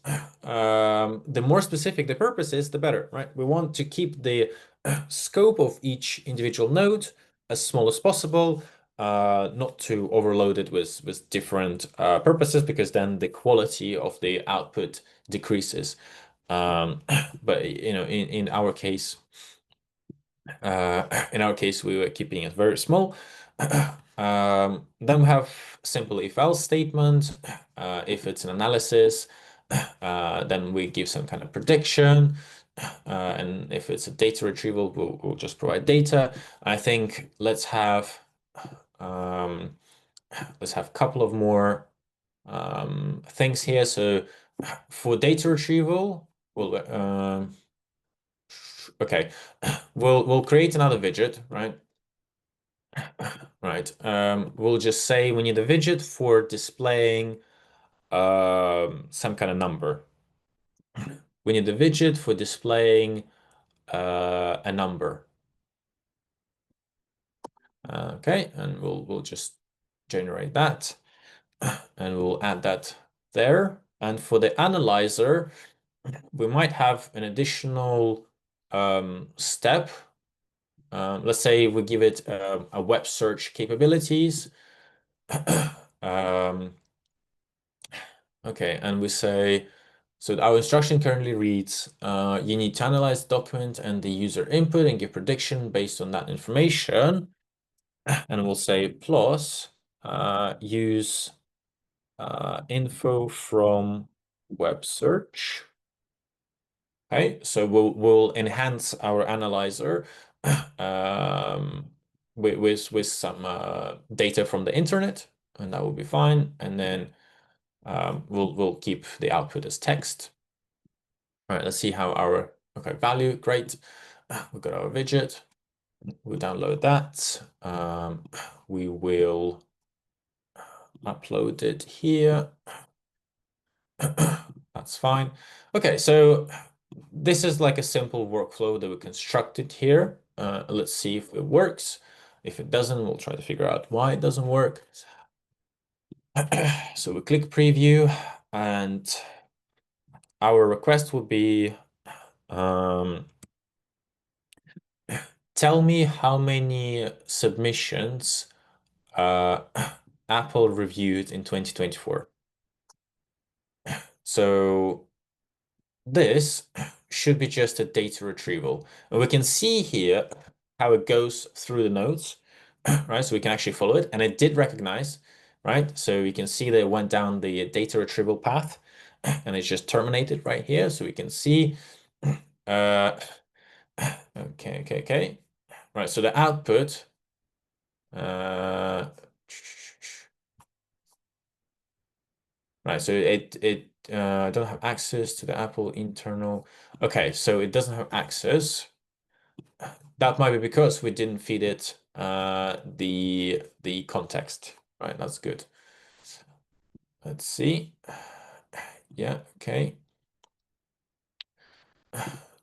the more specific the purpose is, the better, right? We want to keep the scope of each individual node as small as possible, not to overload it with different purposes, because then the quality of the output decreases. But in our case, we were keeping it very small. Then we have simple if else statement. If it's an analysis, then we give some kind of prediction. And if it's a data retrieval, we'll just provide data. I think let's have a couple of more things here. So for data retrieval, okay, we'll create another widget, right? Right. We'll just say we need a widget for displaying some kind of number. We need a widget for displaying a number. Okay, and we'll just generate that, and we'll add that there. And for the analyzer, we might have an additional step. Let's say we give it a web search capabilities. Okay, and we say, so our instruction currently reads, you need to analyze the document and the user input and give prediction based on that information. And we'll say plus use info from web search. Okay, so we'll enhance our analyzer with some data from the internet, and that will be fine. And then we'll keep the output as text. All right, let's see how our value. Great, we've got our widget. We'll download that. We will upload it here. That's fine. Okay, so this is like a simple workflow that we constructed here. Let's see if it works. If it doesn't, we'll try to figure out why it doesn't work. So we click preview, and our request would be tell me how many submissions Apple reviewed in 2024. So this should be just a data retrieval. And we can see here how it goes through the nodes, right? So we can actually follow it, and it did recognize, right? So you can see that it went down the data retrieval path, and it's just terminated right here. So we can see, okay. Right, so the output, right, so it don't have access to the Apple internal. Okay, so it doesn't have access. That might be because we didn't feed it the context. Right, that's good. Let's see. Yeah, okay.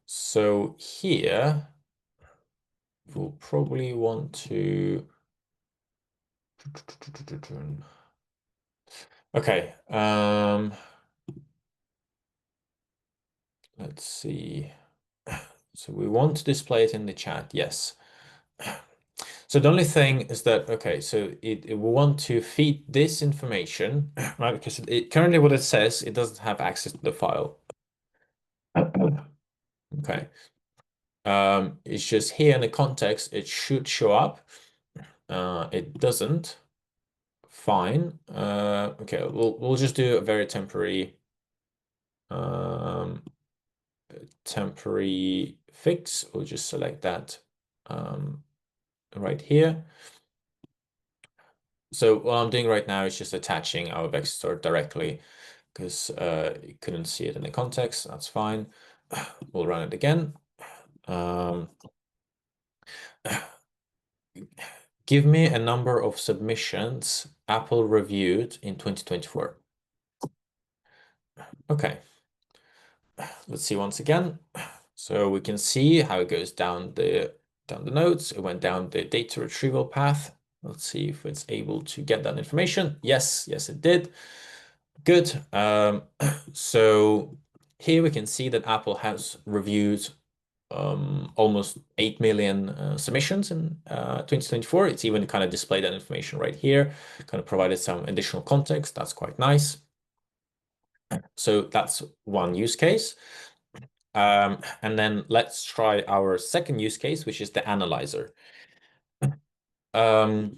So here we'll probably want to okay. Let's see. So we want to display it in the chat, yes. So the only thing is that, okay, so it will want to feed this information, right? Because currently what it says, it doesn't have access to the file. Okay. It's just here in the context, it should show up. It doesn't. Fine. Okay, we'll just do a very temporary fix. We'll just select that right here. So what I'm doing right now is just attaching our vector directly because you couldn't see it in the context. That's fine. We'll run it again. Give me a number of submissions Apple reviewed in 2024. Okay, let's see once again. So we can see how it goes down the nodes. It went down the data retrieval path. Let's see if it's able to get that information. Yes, it did. Good. So here we can see that Apple has reviewed almost 8 million submissions in 2024. It's even kind of displayed that information right here, kind of provided some additional context. That's quite nice. So that's one use case. And then let's try our second use case, which is the analyzer. Um,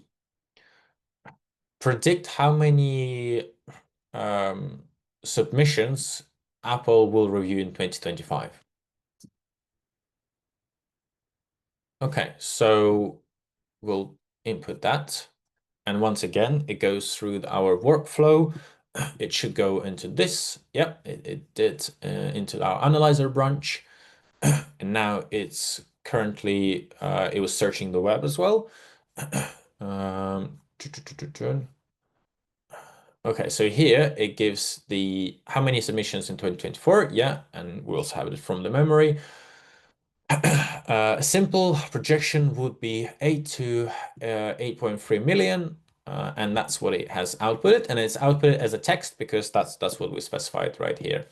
predict how many submissions Apple will review in 2025. Okay, so we'll input that. And once again, it goes through our workflow. It should go into this. Yep, it did into our analyzer branch. And now it's currently, it was searching the web as well. Okay, so here it gives the how many submissions in 2024. Yeah, and we also have it from the memory. A simple projection would be 8 to 8.3 million, and that's what it has outputted. And it's outputted as a text because that's what we specified right here.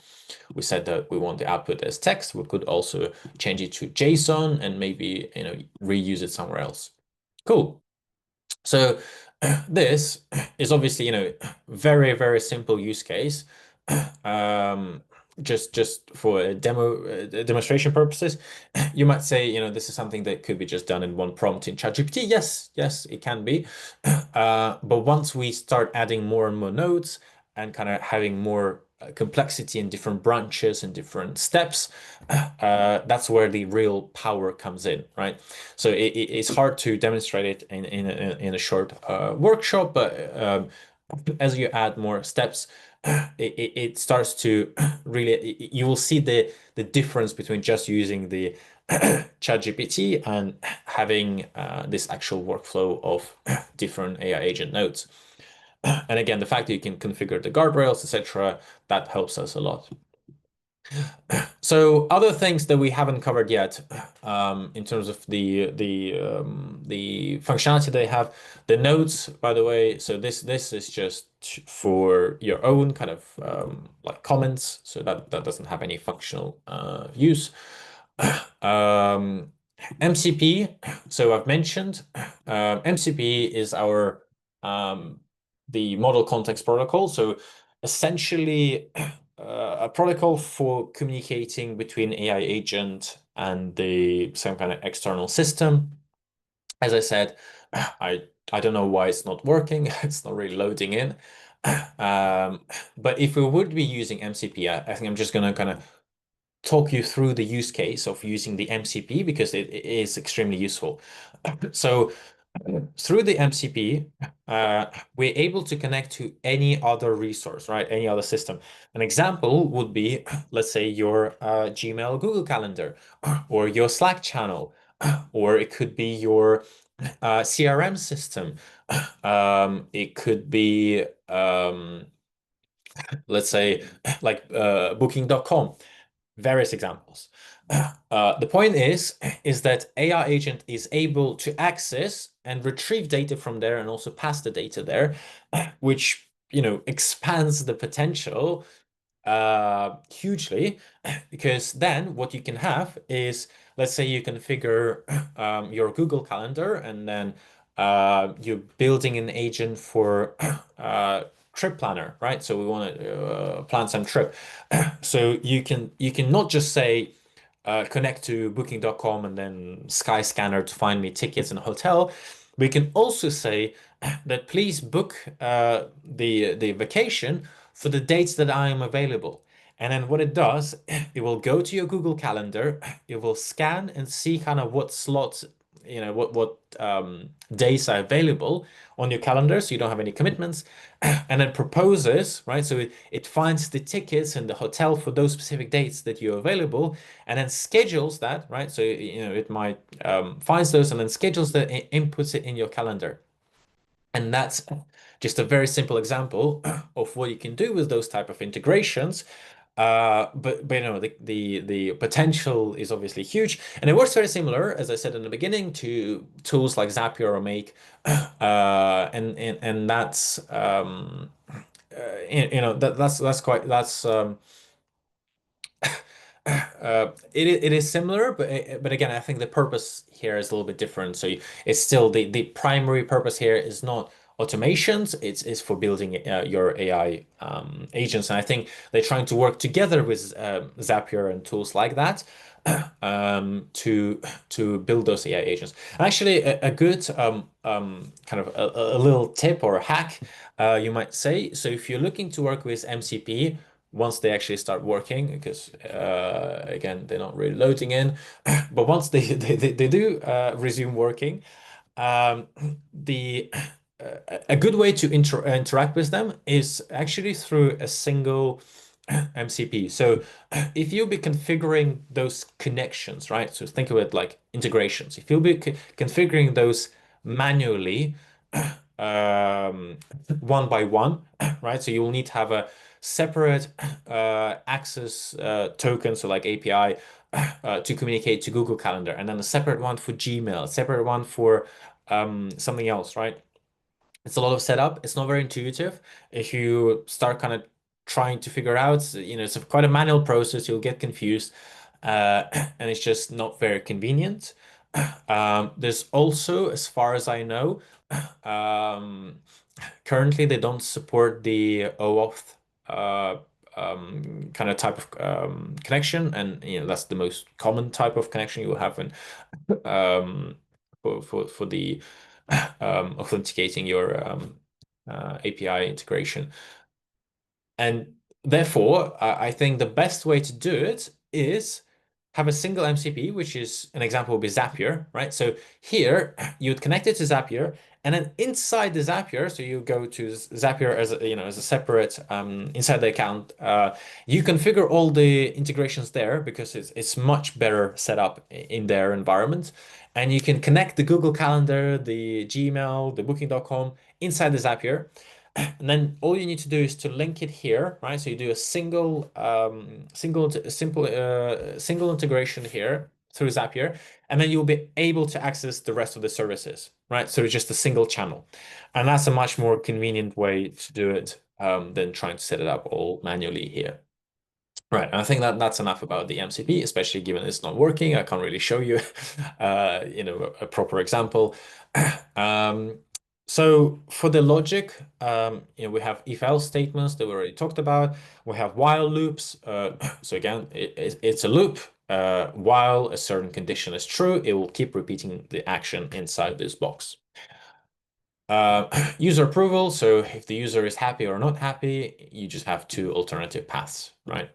We said that we want the output as text. We could also change it to JSON and maybe reuse it somewhere else. Cool. So this is obviously very, very simple use case. Just for demonstration purposes, you might say, this is something that could be just done in one prompt in ChatGPT. Yes, it can be. But once we start adding more and more nodes and kind of having more complexity in different branches and different steps, that's where the real power comes in, right? So it's hard to demonstrate it in a short workshop, but as you add more steps, it starts to really, you will see the difference between just using the ChatGPT and having this actual workflow of different AI agent nodes. And again, the fact that you can configure the guardrails, etc., that helps us a lot. So other things that we haven't covered yet, in terms of the functionality they have, the nodes, by the way. So this is just for your own kind of like comments. So that doesn't have any functional use. MCP. So I've mentioned MCP is our the model context protocol. So essentially a protocol for communicating between AI agent and the some kind of external system. As I said, I don't know why it's not working. It's not really loading in. But if we would be using MCP, I think I'm just going to kind of talk you through the use case of using the MCP because it is extremely useful. So through the MCP, we're able to connect to any other resource, right? Any other system. An example would be, let's say, your Gmail, Google Calendar, or your Slack channel, or it could be your CRM system. It could be, let's say, like booking.com. Various examples. The point is that AI agent is able to access and retrieve data from there and also pass the data there, which expands the potential hugely, because then what you can have is, let's say you configure your Google Calendar and then you're building an agent for trip planner, right? So we want to plan some trip. So you can not just say connect to booking.com and then Skyscanner to find me tickets in a hotel. We can also say that please book the vacation for the dates that I am available. And then what it does, it will go to your Google Calendar, it will scan and see kind of what slots what days are available on your calendar, so you don't have any commitments, and then proposes, right? So it finds the tickets and the hotel for those specific dates that you're available, and then schedules that, right? So it might finds those and then schedules that, inputs it in your calendar. And that's just a very simple example of what you can do with those type of integrations. But the potential is obviously huge, and it works very similar, as I said in the beginning, to tools like Zapier or Make, and that's it is similar, but again, I think the purpose here is a little bit different. So it's still the primary purpose here is not automations, it's for building your AI agents. And I think they're trying to work together with Zapier and tools like that to build those AI agents. Actually, a good kind of a little tip or a hack, you might say. So if you're looking to work with MCP, once they actually start working, because again, they're not really loading in, but once they do resume working, um, the a good way to interact with them is actually through a single MCP. So if you'll be configuring those connections, right? So think of it like integrations. If you'll be configuring those manually, um, one by one, right? So you will need to have a separate access token, so like API, to communicate to Google Calendar, and then a separate one for Gmail, a separate one for something else, right? It's a lot of setup. It's not very intuitive. If you start kind of trying to figure out, it's quite a manual process. You'll get confused, and it's just not very convenient. There's also, as far as I know, um, currently they don't support the OAuth kind of type of connection, and that's the most common type of connection you will have in for the authenticating your API integration. And therefore, I think the best way to do it is have a single MCP, which is an example would be Zapier, right? So here you'd connect it to Zapier, and then inside the Zapier, so you go to Zapier as as a separate inside the account, you configure all the integrations there because it's much better set up in their environment, and you can connect the Google Calendar, the Gmail, the Booking.com inside the Zapier. And then all you need to do is to link it here, right? So you do a single integration here through Zapier, and then you'll be able to access the rest of the services, right? So it's just a single channel, and that's a much more convenient way to do it than trying to set it up all manually here. Right, and I think that's enough about the MCP, especially given it's not working. I can't really show you, a proper example. Um, so for the logic, we have if-else statements that we already talked about. We have while loops. So again, it's a loop. While a certain condition is true, it will keep repeating the action inside this box. User approval. So if the user is happy or not happy, you just have two alternative paths, right?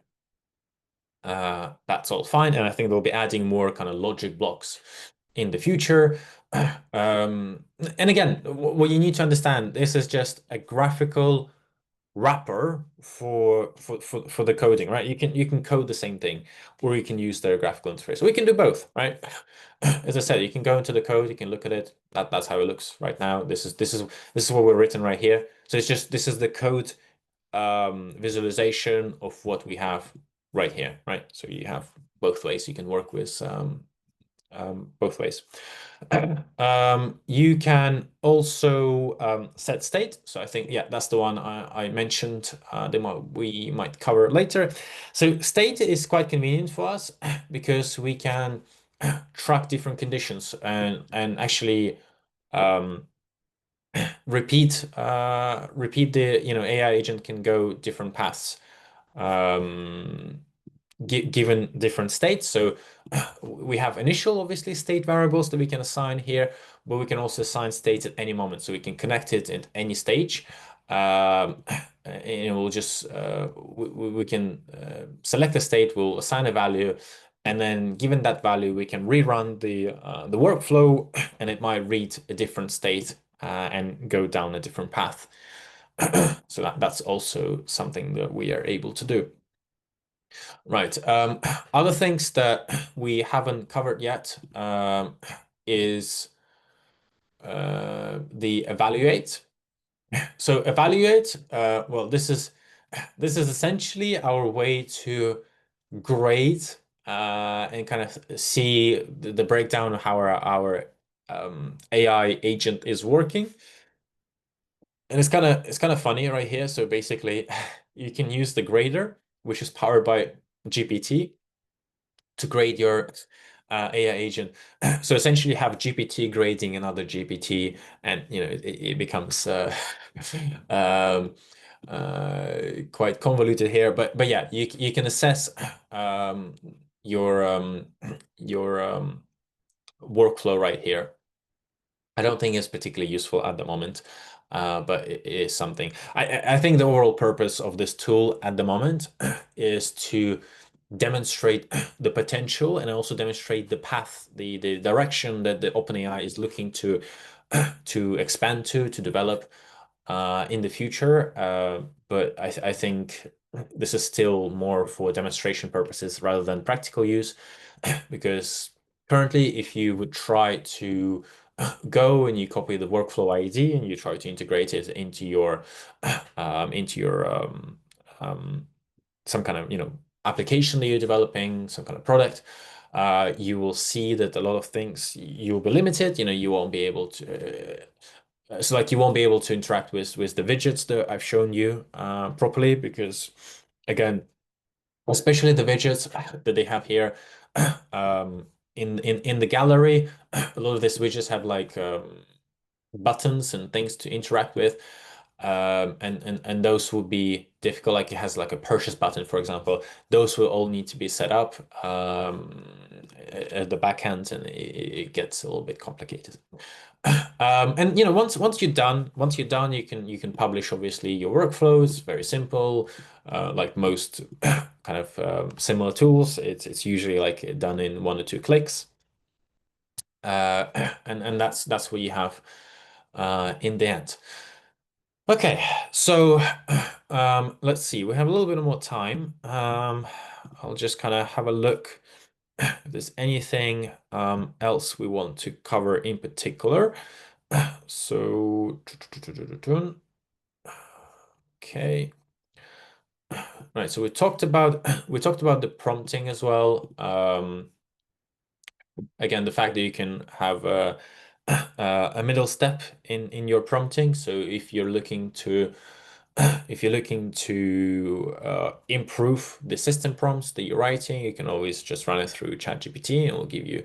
That's all fine. And I think they'll be adding more kind of logic blocks in the future. And again, what you need to understand, this is just a graphical wrapper for the coding, right? You can code the same thing, or you can use their graphical interface. We can do both, right? As I said, you can go into the code, you can look at it. That's how it looks right now. This is what we're written right here. So it's just this is the code visualization of what we have right here, right? So you have both ways. You can work with both ways. You can also set state. So I think, yeah, that's the one I mentioned. We might cover later. So state is quite convenient for us because we can track different conditions and actually repeat the AI agent can go different paths given different states. So we have initial, obviously, state variables that we can assign here, but we can also assign states at any moment. So we can connect it at any stage. And we'll just we can select a state, we'll assign a value, And then given that value, we can rerun the workflow and it might read a different state and go down a different path. So that's also something that we are able to do. Right. Other things that we haven't covered yet is the evaluate. So evaluate, well, this is essentially our way to grade and kind of see the breakdown of how our AI agent is working. And it's kind of funny right here. So basically, you can use the grader, which is powered by GPT, to grade your AI agent. So essentially, you have GPT grading another GPT, and it becomes um, quite convoluted here. But yeah, you can assess um, your um, your workflow right here. I don't think it's particularly useful at the moment, but it is something. I think the overall purpose of this tool at the moment is to demonstrate the potential and also demonstrate the path, the direction that the OpenAI is looking to expand to develop in the future. But I think this is still more for demonstration purposes rather than practical use, because currently, if you would try to go and you copy the workflow ID and you try to integrate it into your into your some kind of application that you're developing, some kind of product, you will see that a lot of things you will be limited. You won't be able to. So like you won't be able to interact with the widgets that I've shown you properly because again, especially the widgets that they have here in the gallery, a lot of these widgets have like buttons and things to interact with. And those will be difficult. Like it has like a purchase button, for example. Those will all need to be set up at the back end, and it gets a little bit complicated. And once you're done, you can publish obviously your workflows. Very simple, like most kind of similar tools. It's usually like done in 1 or 2 clicks. And that's what you have in the end. Okay, so let's see. We have a little bit more time. I'll just kind of have a look if there's anything else we want to cover in particular. So, okay. Right, so we talked about the prompting as well. Again, the fact that you can have a middle step in your prompting. So if you're looking to improve the system prompts that you're writing, you can always just run it through ChatGPT and it will give you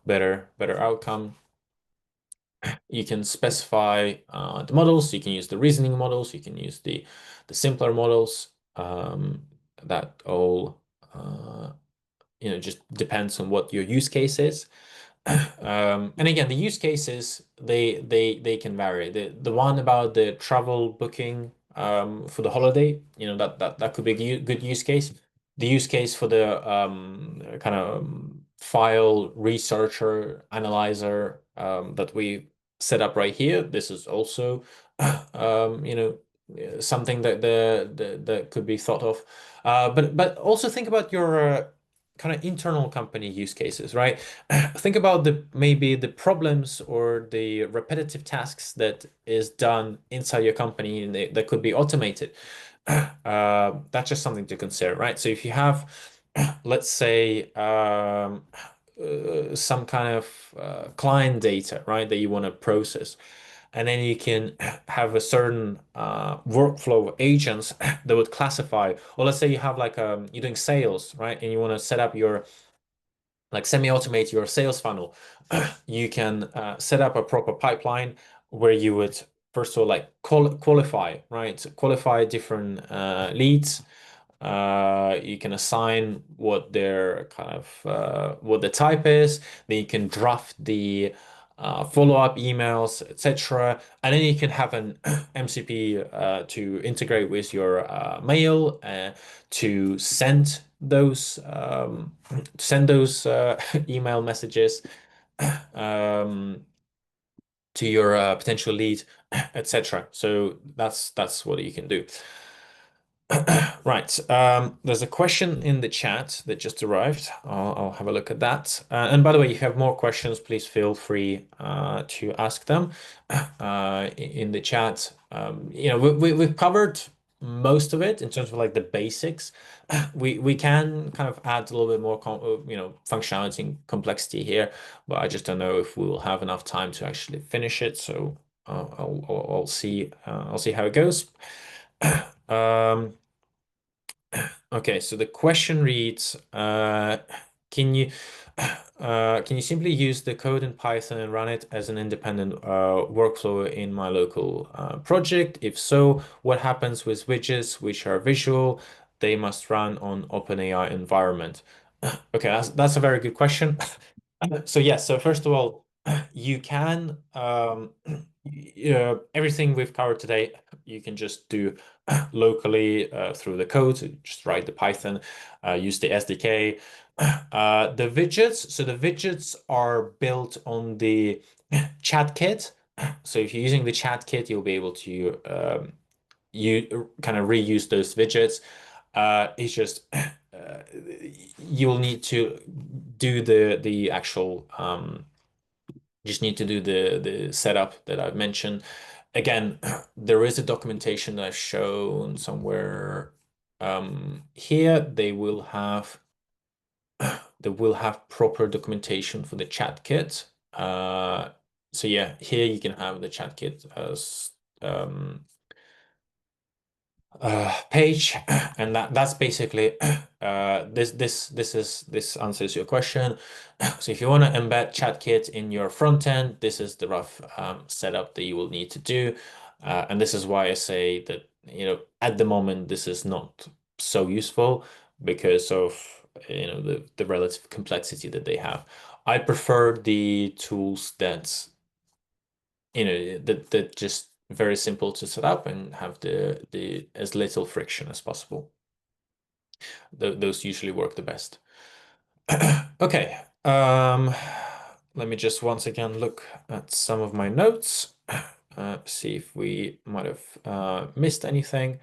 better outcome. You can specify the models. You can use the reasoning models. You can use the simpler models. That all just depends on what your use case is. And again, the use cases they can vary. The one about the travel booking for the holiday, that could be a good use case. The use case for the kind of file researcher analyzer that we set up right here, this is also something that could be thought of. But also think about your kind of internal company use cases, right? Think about maybe the problems or the repetitive tasks that is done inside your company and that could be automated. That's just something to consider, right? So if you have, let's say, some kind of client data, right, that you want to process, and then you can have a certain workflow of agents that would classify, or let's say you have like you're doing sales, right, and you want to set up your like semi-automate your sales funnel. You can set up a proper pipeline where you would first of all like qualify, right? So qualify different leads. You can assign what their kind of what the type is. Then you can draft the follow-up emails, etc. And then you can have an MCP to integrate with your mail to send those send those email messages um, to your potential lead, etc. So that's what you can do. Right. There's a question in the chat that just arrived. I'll have a look at that. And by the way, if you have more questions, please feel free to ask them in the chat. We've covered most of it in terms of like the basics. We can kind of add a little bit more, functionality and complexity here, but I just don't know if we will have enough time to actually finish it. So I'll see. I'll see how it goes. Um, Okay, so the question reads, can you can you simply use the code in Python and run it as an independent workflow in my local project? If so, what happens with widgets which are visual? They must run on OpenAI environment. Okay, that's a very good question. So yes, so first of all, you can everything we've covered today, you can just do locally through the code. Just write the Python, use the SDK. The widgets, so the widgets are built on the chat kit. So if you're using the chat kit, you'll be able to you kind of reuse those widgets. It's just you will need to do the actual just need to do the setup that I've mentioned. Again, there is a documentation that I've shown somewhere here. They will have proper documentation for the chat kit. So yeah, here you can have the chat kit as page, and that's basically this answers your question. So if you want to embed ChatKit in your front end, this is the rough setup that you will need to do, and this is why I say that at the moment this is not so useful because of the relative complexity that they have. I prefer the tools that just very simple to set up and have the as little friction as possible. Those usually work the best. Okay. Let me just once again look at some of my notes, see if we might have missed anything.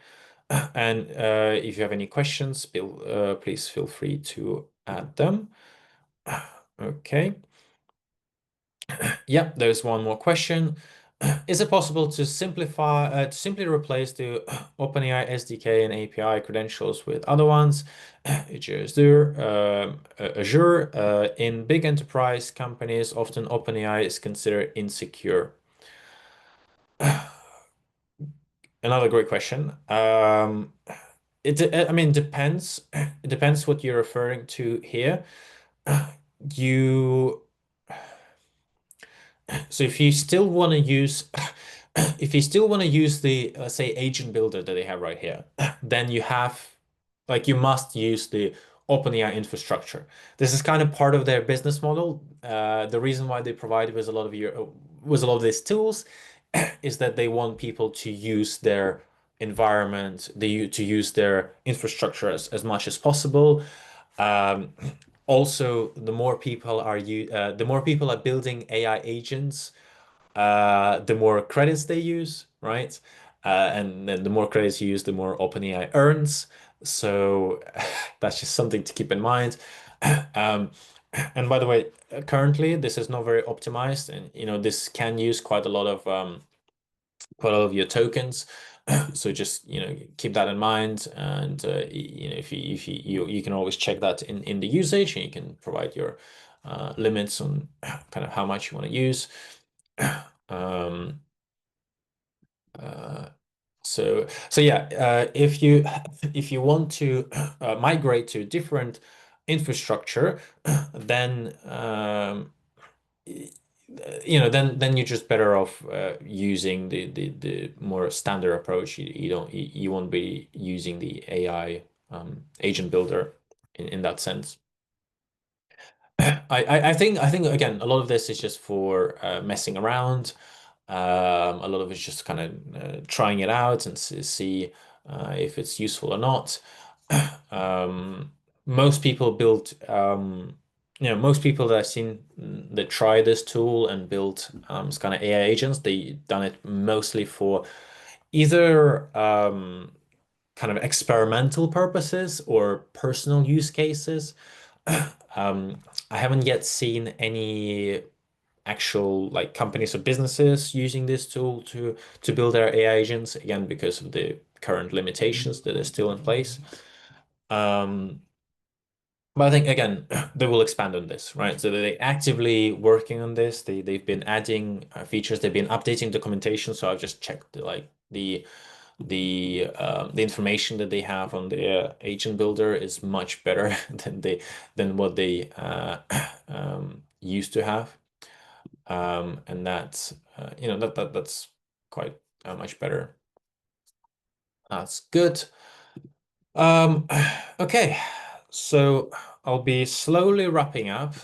And if you have any questions, please feel free to add them. Okay. Yep, there's one more question. Is it possible to simply replace the OpenAI SDK and API credentials with other ones, Azure, in big enterprise companies, often OpenAI is considered insecure. Another great question. I mean, depends. It depends what you're referring to here. You So if you still want to use if you still want to use the let's say agent builder that they have right here, then you must use the OpenAI infrastructure. This is kind of part of their business model. The reason why they provide was a lot of these tools is that they want people to use their environment, to use their infrastructure as much as possible. Um, Also, the more people are building AI agents, the more credits they use, right? And then the more credits you use, the more OpenAI earns. So that's just something to keep in mind. Um, and by the way, currently this is not very optimized, and this can use quite a lot of your tokens. So just keep that in mind, and if you can always check that in the usage, and you can provide your limits on kind of how much you want to use. Um, so yeah, if you want to migrate to a different infrastructure, then then you're just better off using the more standard approach. You won't be using the AI agent builder in that sense. I think again a lot of this is just for messing around. A lot of it's just kind of trying it out and see if it's useful or not. Um, most people build, most people that I've seen that try this tool and build kind of AI agents, they done it mostly for either kind of experimental purposes or personal use cases. I haven't yet seen any actual like companies or businesses using this tool to build their AI agents, again, because of the current limitations that are still in place. Um, but I think again, they will expand on this, right? So they're actively working on this. They've been adding features. They've been updating documentation. So I've just checked like the information that they have on their agent builder is much better than what they used to have. And that's that's quite much better. That's good. Um, okay, so I'll be slowly wrapping up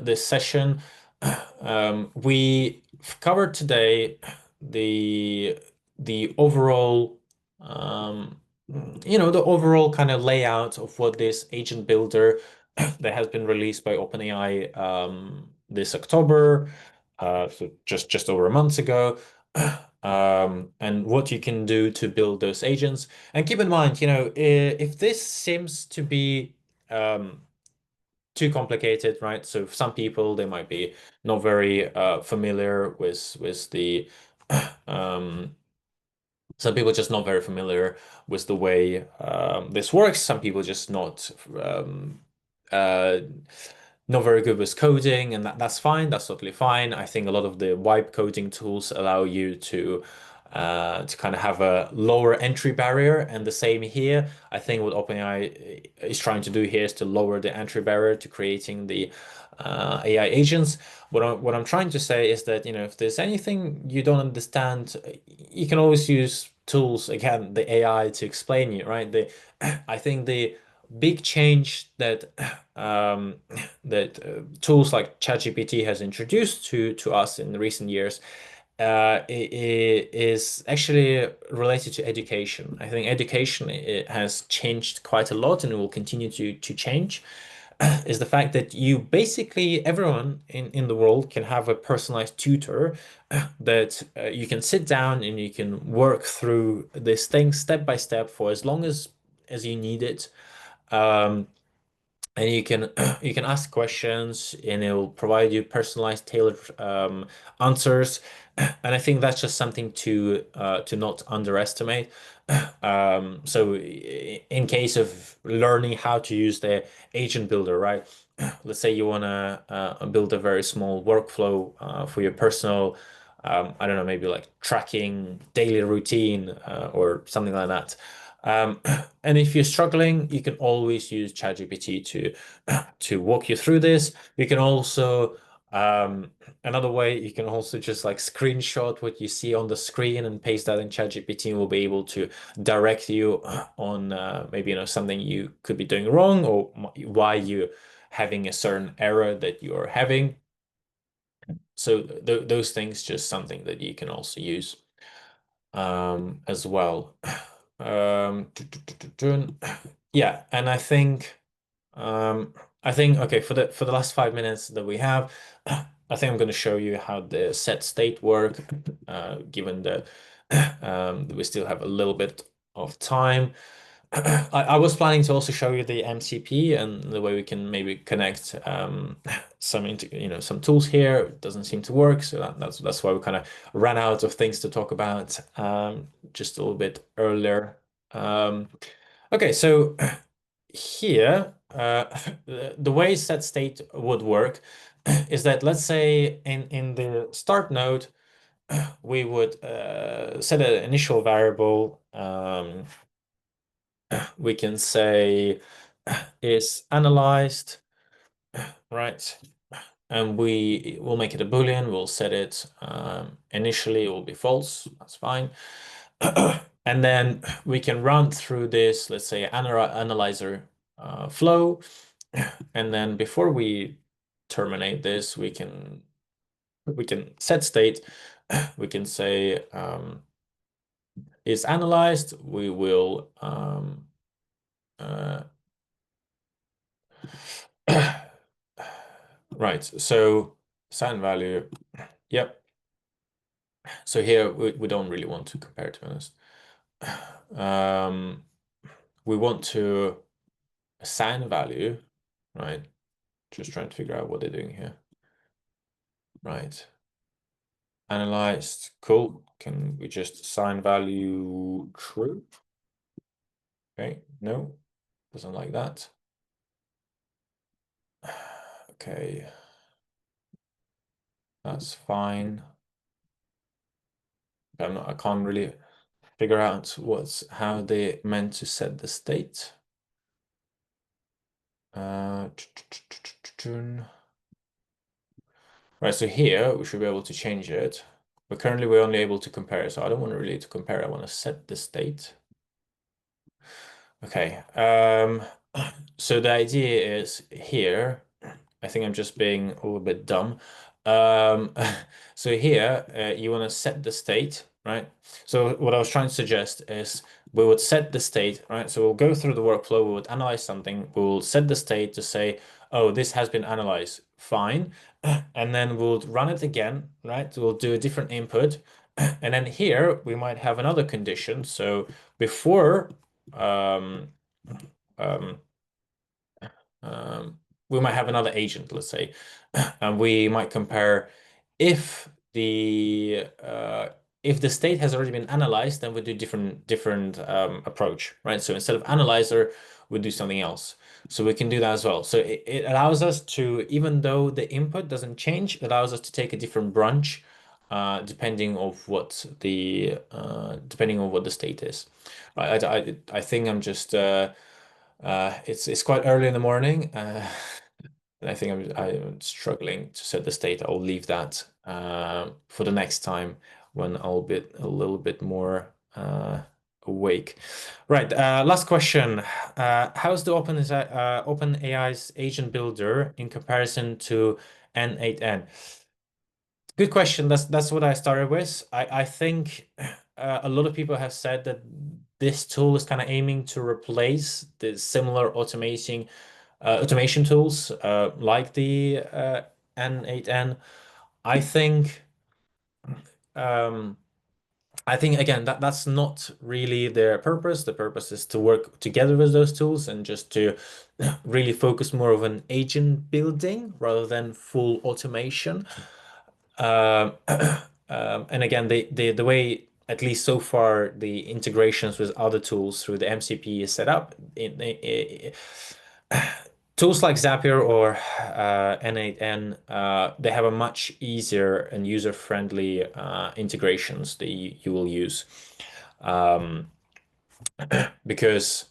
this session. We covered today the the overall um, the overall kind of layout of what this agent builder that has been released by OpenAI this October, so just over a month ago. And what you can do to build those agents. And keep in mind, if this seems to be um, too complicated, right? So for some people, they might be not very familiar with the some people just not very familiar with the way this works. Some people just um, uh, not very good with coding, and that's fine. That's totally fine. I think a lot of the wipe coding tools allow you to kind of have a lower entry barrier, and the same here. I think what OpenAI is trying to do here is to lower the entry barrier to creating the AI agents. What I'm trying to say is that, if there's anything you don't understand, you can always use tools, again, the AI to explain it, right? I think the big change that tools like ChatGPT has introduced to us in the recent years is actually related to education. I think education it has changed quite a lot and it will continue to change. Is the fact that you basically everyone in the world can have a personalized tutor that you can sit down and you can work through this thing step by step for as long as you need it. Um, and you can you can ask questions and it will provide you personalized tailored answers, and I think that's just something to not underestimate. So in case of learning how to use the agent builder, right, let's say you want to build a very small workflow for your personal I don't know, maybe like tracking daily routine or something like that. um, and if you're struggling, you can always use ChatGPT to walk you through this. You can also another way, you can also just like screenshot what you see on the screen and paste that in ChatGPT, and will be able to direct you on maybe something you could be doing wrong, or why you're having a certain error that you're having. So those things, just something that you can also use as well. Yeah, and I think okay, for the last 5 minutes that we have, I think I'm going to show you how the set state work, given that we still have a little bit of time. I was planning to also show you the MCP and the way we can maybe connect some tools here. It doesn't seem to work, so that's why we kind of ran out of things to talk about just a little bit earlier. Okay, so here the way set state would work is that, let's say in the start node we would set an initial variable. We can say is analyzed, right? And we will make it a Boolean. We'll set it initially, it will be false. That's fine. And then we can run through this, let's say, analyzer flow. And then before we terminate this, we can set state. We can say is analyzed. We will Right, so sign value. Yep. So here we don't really want to compare, to be honest. Um, we want to assign value, right? Just trying to figure out what they're doing here. Right. Analyzed. Cool. Can we just assign value true? Okay. No, doesn't like that. Okay. That's fine. I can't really figure out how they meant to set the state. Right, so here we should be able to change it. But currently we're only able to compare, so I don't want really to compare. I want to set the state. Okay. So the idea is here. I think I'm just being a little bit dumb. Um, so here you want to set the state, right? So what I was trying to suggest is we would set the state, right? So we'll go through the workflow, we would analyze something, we'll set the state to say, oh, this has been analyzed, fine. And then we'll run it again, right? We'll do a different input. And then here we might have another condition. So before um, um, um, we might have another agent, let's say, and we might compare if the state has already been analyzed, then we do different approach, right? So instead of analyzer, we do something else. So we can do that as well. So it allows us to, even though the input doesn't change, it allows us to take a different branch, depending depending on what the state is. I think I'm just it's quite early in the morning, and I think I'm struggling to set the state. I'll leave that for the next time when I'll be a little bit more awake. Right, last question. How's the OpenAI's agent builder in comparison to N8N? Good question. That's what I started with. I think a lot of people have said that this tool is kind of aiming to replace the similar automation tools like the N8N. I think um, I think again that's not really their purpose. The purpose is to work together with those tools and just to really focus more of an agent building rather than full automation. Um, and again, the way, at least so far, the integrations with other tools through the MCP is set up, tools like Zapier or N8N, they have a much easier and user-friendly integrations that you will use. Um, because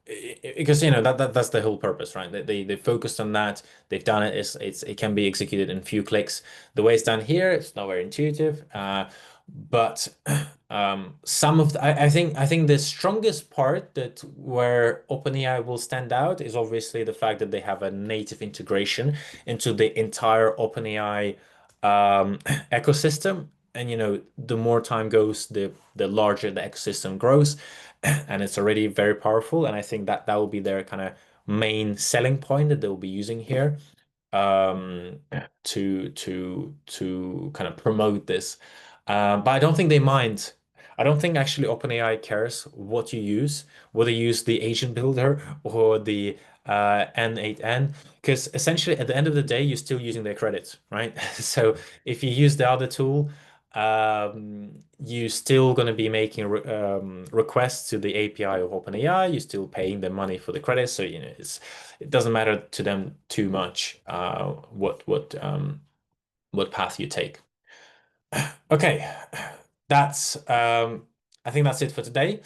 that's the whole purpose, right? They focused on that. They've done it. It can be executed in a few clicks. The way it's done here, it's not very intuitive. But some of I think the strongest part that where OpenAI will stand out is obviously the fact that they have a native integration into the entire OpenAI ecosystem. And the more time goes, the larger the ecosystem grows, and it's already very powerful. And I think that will be their kind of main selling point that they'll be using here um, to kind of promote this. But I don't think they mind. I don't think actually OpenAI cares what you use, whether you use the agent builder or the N8N, because essentially at the end of the day, you're still using their credits, right? So if you use the other tool, you're still going to be making requests to the API of OpenAI. You're still paying them money for the credits, so it doesn't matter to them too much what path you take. Okay, I think that's it for today.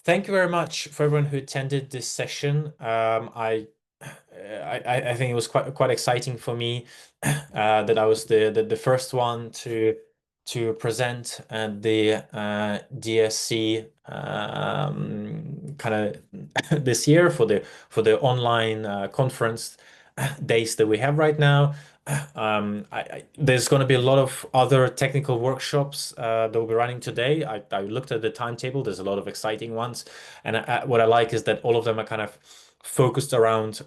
Thank you very much for everyone who attended this session. I think it was quite exciting for me that I was the first one to present at the DSC kind of this year for the online conference days that we have right now. There's going to be a lot of other technical workshops that will be running today. I looked at the timetable. There's a lot of exciting ones, and what I like is that all of them are kind of focused around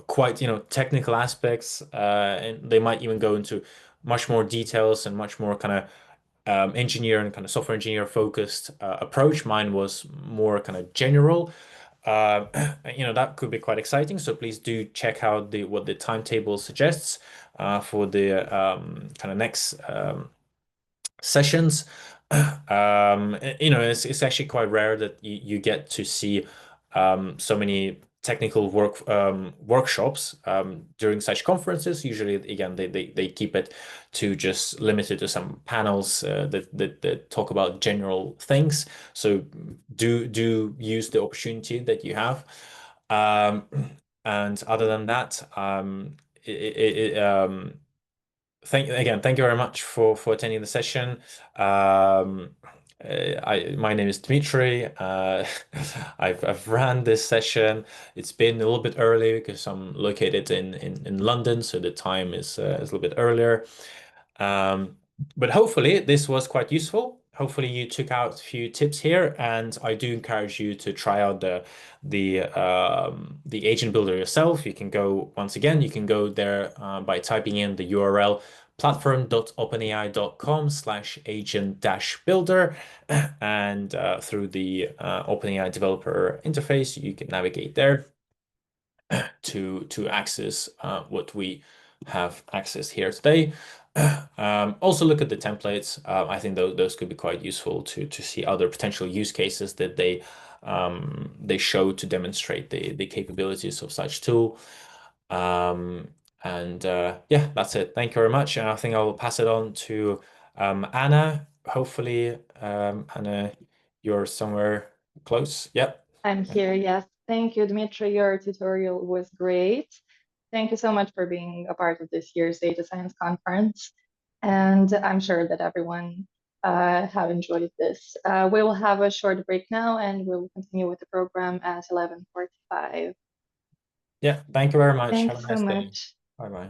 quite, technical aspects, and they might even go into much more details and much more kind of engineer and kind of software engineer focused approach. Mine was more kind of general. Uh, that could be quite exciting. So please do check out what the timetable suggests for the kind of next sessions. It's actually quite rare that you get to see so many technical workshops during such conferences. Usually, again, they keep it to just limited to some panels that talk about general things. So do use the opportunity that you have. Um, and other than that, thank you very much for attending the session. My name is Dmitry. I've ran this session. It's been a little bit early because I'm located in London, so the time is a little bit earlier. Um, but hopefully this was quite useful. Hopefully you took out a few tips here, and I do encourage you to try out the agent builder yourself. You can go once again, you can go there by typing in the URL platform.openai.com/agent-builder, and through the OpenAI developer interface, you can navigate there to access what we have accessed here today. Also look at the templates. I think those could be quite useful to see other potential use cases that they show to demonstrate the capabilities of such tool. And yeah, that's it. Thank you very much. And I think I'll pass it on to Anna. Hopefully, Anna, you're somewhere close. Yep. I'm here, yes. Thank you, Dmitry. Your tutorial was great. Thank you so much for being a part of this year's data science conference. And I'm sure that everyone have enjoyed this. We will have a short break now and we'll continue with the program at 11:45. Yeah, thank you very much. Have Thanks a so nice day. much. Bye bye.